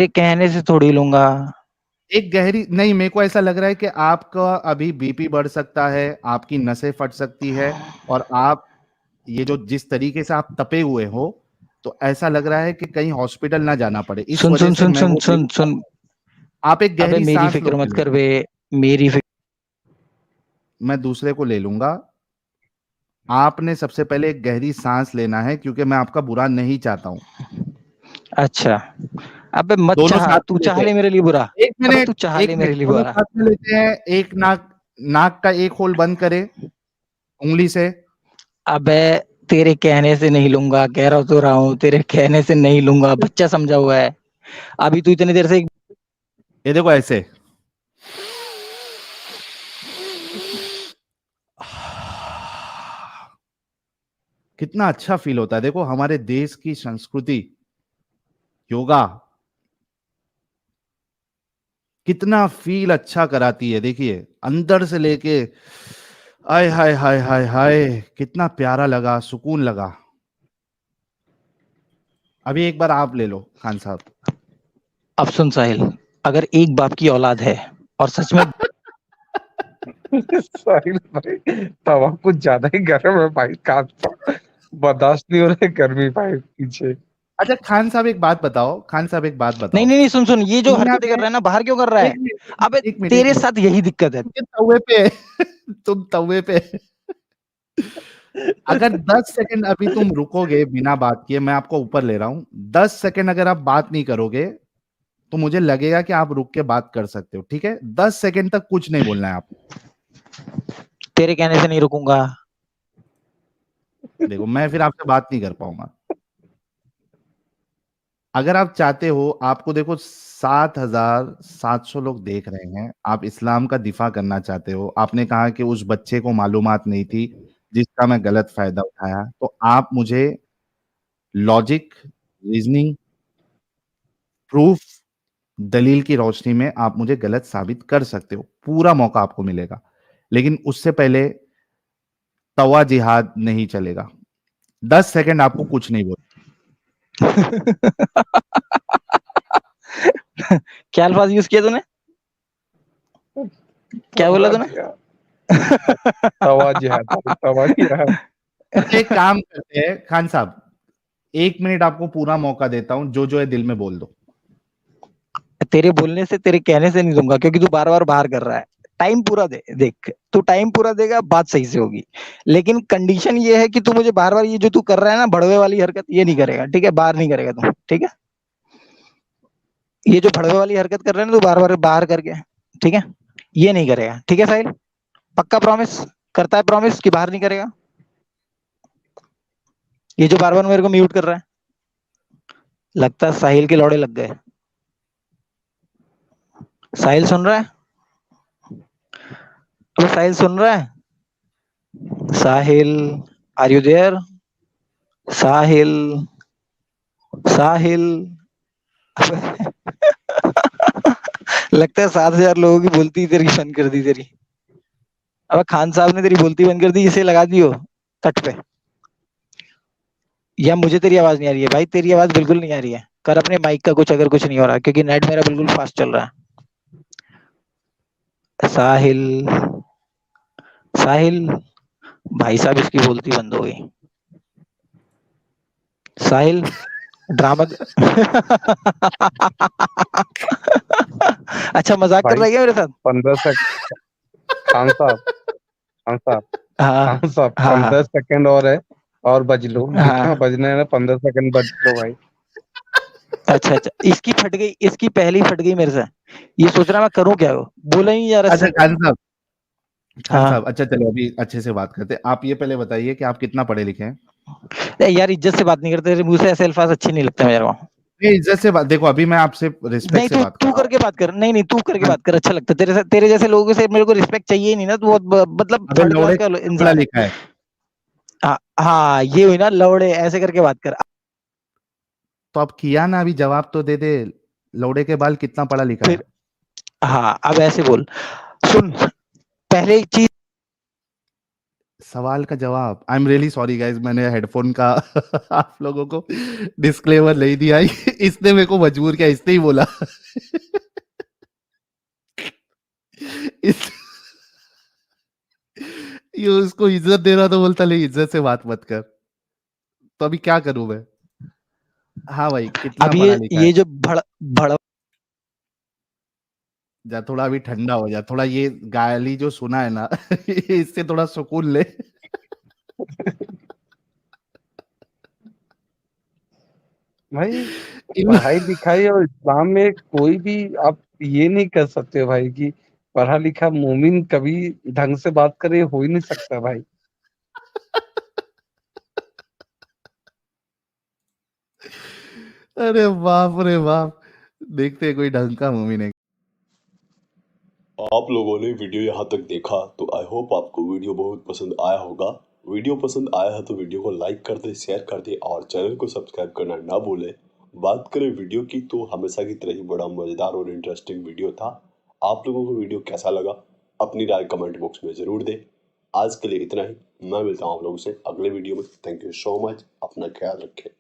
कहने से थोड़ी लूंगा। एक गहरी नहीं, मेरे को ऐसा लग रहा है कि आपका अभी बीपी बढ़ सकता है, आपकी नसें फट सकती है, और आप ये जो जिस तरीके से आप तपे हुए हो, तो ऐसा लग रहा है कि कहीं हॉस्पिटल ना जाना पड़े, इस सुन वजह सुन से सुन मैं सुन वो सुन सुन आप एक अबे गहरी मेरी सांस लो फिक्र मत पहले। कर बे, मेरी फिक्र। मैं दूसरे को ले लूंगा। आपने सबसे पहले एक गहरी सांस लेना है, क्योंकि मैं आपका बुरा नहीं चाहता हूं। अच्छा, अबे मत दोनों चाह, साथ तू में चाह लेते ले मेरे लिए बुरा। हैं, एक अबे मिनट तू चाह एक ले मिनट, मेरे लिए दोनों बुरा। साथ में लेते हैं। एक नाक नाक का एक होल बंद करे उंगली से। अबे तेरे कहने से नहीं लूंगा, कह रहा हूँ तेरे कहने से नहीं लूंगा, बच्चा समझा हुआ है। अभी तू इतनी देर से ये देखो ऐसे। कितना अच्छा फील होता है। देखो हमारे देश की संस्कृति योगा कितना फील अच्छा कराती है। देखिए अंदर से लेके आय हाय हाय हाय हाय, कितना प्यारा लगा, सुकून लगा। अभी एक बार आप ले लो खान साहब। अब सुन साहिल, अगर एक बाप की औलाद है और सच में साहिल भाई तवा कुछ ज्यादा ही गर्म है भाई, बर्दाश्त नहीं हो रहा है गर्मी भाई पीछे। अच्छा खान साहब एक बात बताओ, खान साहब एक बात नहीं बताओ। नहीं नहीं, सुन सुन, ये जो दुनिया हरकतें कर में रहा है ना, बाहर क्यों कर रहा एक है? मिनट अबे एक मिनट एक तेरे मिनट, साथ यही दिक्कत है। तुम तवे पे तुम तवे पे। अगर 10 सेकंड अभी तुम रुकोगे बिना बात किए, मैं आपको ऊपर ले रहा हूं, 10 सेकंड अगर आप बात नहीं करोगे तो मुझे लगेगा कि आप रुक के बात कर सकते हो, ठीक है? 10 सेकंड तक कुछ नहीं बोलना है आपको। तेरे कहने से नहीं रुकूंगा। देखो मैं फिर आपसे बात नहीं कर पाऊंगा। अगर आप चाहते हो, आपको देखो 7,700 लोग देख रहे हैं, आप इस्लाम का दिफा करना चाहते हो, आपने कहा कि उस बच्चे को मालूमात नहीं थी जिसका मैं गलत फायदा उठाया, तो आप मुझे लॉजिक, रीजनिंग, प्रूफ, दलील की रोशनी में आप मुझे गलत साबित कर सकते हो, पूरा मौका आपको मिलेगा। लेकिन उससे पहले तवा जिहाद नहीं चलेगा। 10 सेकंड आपको कुछ नहीं बोल। क्या अल्फाज यूज किया तूने? क्या बोला तूने? तवा जिहाद भाई, तवा जिहाद। अच्छा एक काम करते हैं खान साहब, 1 मिनट आपको पूरा मौका देता हूं, जो है दिल में बोल दो। तेरे बोलने से, तेरे कहने से नहीं दूंगा, क्योंकि तू बार बार बाहर कर रहा है। टाइम पूरा दे, देख तू टाइम पूरा देगा, बात सही से होगी। लेकिन कंडीशन ये है कि तू मुझे बार बार ये जो तू कर रहा है ना, भड़वे वाली हरकत, ये नहीं करेगा, ठीक है? बाहर नहीं करेगा तू, ठीक है? ये जो भड़वे वाली हरकत कर रहे हैं ना तू, बार बार बाहर करके, ठीक है? ये नहीं करेगा, ठीक है साहिल? पक्का प्रॉमिस करता है? प्रॉमिस कि बाहर नहीं करेगा? ये जो बार बार मेरे को म्यूट कर रहा है, लगता है साहिल के लौड़े लग गए। साहिल सुन रहा है? अबे साहिल सुन रहा है? साहिल, आर यू देयर? साहिल, साहिल। लगता है 7,000 लोगों की बोलती तेरी बंद कर दी तेरी। अब खान साहब ने तेरी बोलती बंद कर दी, इसे लगा दियो कट पे। या मुझे तेरी आवाज नहीं आ रही है? भाई तेरी आवाज बिल्कुल नहीं आ रही है। कर अपने माइक का कुछ, अगर कुछ नहीं हो रहा, क्योंकि नेट मेरा बिल्कुल फास्ट चल रहा है। साहिल, साहिल, भाई साहब इसकी बोलती बंद हो गई। साहिल, ड्रामा अच्छा मजाक कर भाई रहा है क्या मेरे साथ? 15 सेकंड। खान साहब, खान साहब, हाँ खान साहब हाँ 15 सेकंड और है, और बज लो जितना हाँ। बजना है ना, 15 सेकंड बज लो भाई। अच्छा अच्छा, इसकी फट गई, इसकी पहली फट गई मेरे से। ये सोच रहा मैं करूं क्या? वो बोला ही नहीं जा रहा अच्छा इससे। खान हाँ साहब, अच्छा चलो अभी अच्छे से बात करते हैं। आप ये पहले बताइए कि आप कितना पढ़े लिखे हैं? यार, इज्जत से बात नहीं करते, तेरे मुंह से ऐसे अल्फाज अच्छे नहीं लगते मेरे को। नहीं, इज्जत से बात, देखो अभी मैं आपसे नहीं, रिस्पेक्ट से तू बात कर तू रहा हूँ। करके बात कर। नहीं नहीं, तू करके हाँ, बात कर, अच्छा लगता है। तेरे जैसे लोगों से मेरे को रिस्पेक्ट चाहिए ही नहीं ना, तो मतलब अबे थर्ड क्लास लौड़े का कितना पढ़ा इंसान है। लिखा है? हाँ हाँ, ये हुई ना लौड़े, ऐसे करके बात कर। तो अब किया ना, अभी जवाब तो दे दे। लौड़े के बाल कितना पढ़ा लिखा है? फिर हाँ, अब ऐसे बोल। सुन, पहले एक चीज। सवाल का जवाब। I am really sorry guys, मैंने हेडफोन का आप लोगों को डिस्क्लेमर नहीं दिया। इसने मेरे को मजबूर किया, इसने ही बोला। इस, ये उसको इज्जत दे रहा तो बोलता नहीं, इज्जत से बात मत कर। तो अभी क्या करूं मैं? हाँ भाई, कितना अब पढ़ा लिखा है? ये जो भड़ जा थोड़ा अभी ठंडा हो जा, थोड़ा ये गाली जो सुना है ना इससे थोड़ा सुकून ले। भाई इन- पढ़ाई लिखाई और इस्लाम में कोई भी आप ये नहीं कर सकते भाई कि पढ़ा लिखा मोमिन कभी ढंग से बात करे, हो ही नहीं सकता भाई। अरे बाप रे बाप, देखते हैं कोई ढंग का मूवी नहीं। आप लोगों ने वीडियो यहाँ तक देखा तो आई होप आपको वीडियो बहुत पसंद आया होगा। वीडियो पसंद आया है तो वीडियो को लाइक कर दे, शेयर कर दे और चैनल को सब्सक्राइब करना ना भूले। बात करें वीडियो की तो हमेशा की तरह ही बड़ा मजेदार और इंटरेस्टिंग वीडियो था। आप लोगों को वीडियो कैसा लगा अपनी राय कमेंट बॉक्स में जरूर दे। आज के लिए इतना ही, मैं मिलता हूँ आप लोगों से अगले वीडियो में। थैंक यू सो मच, अपना ख्याल रखें।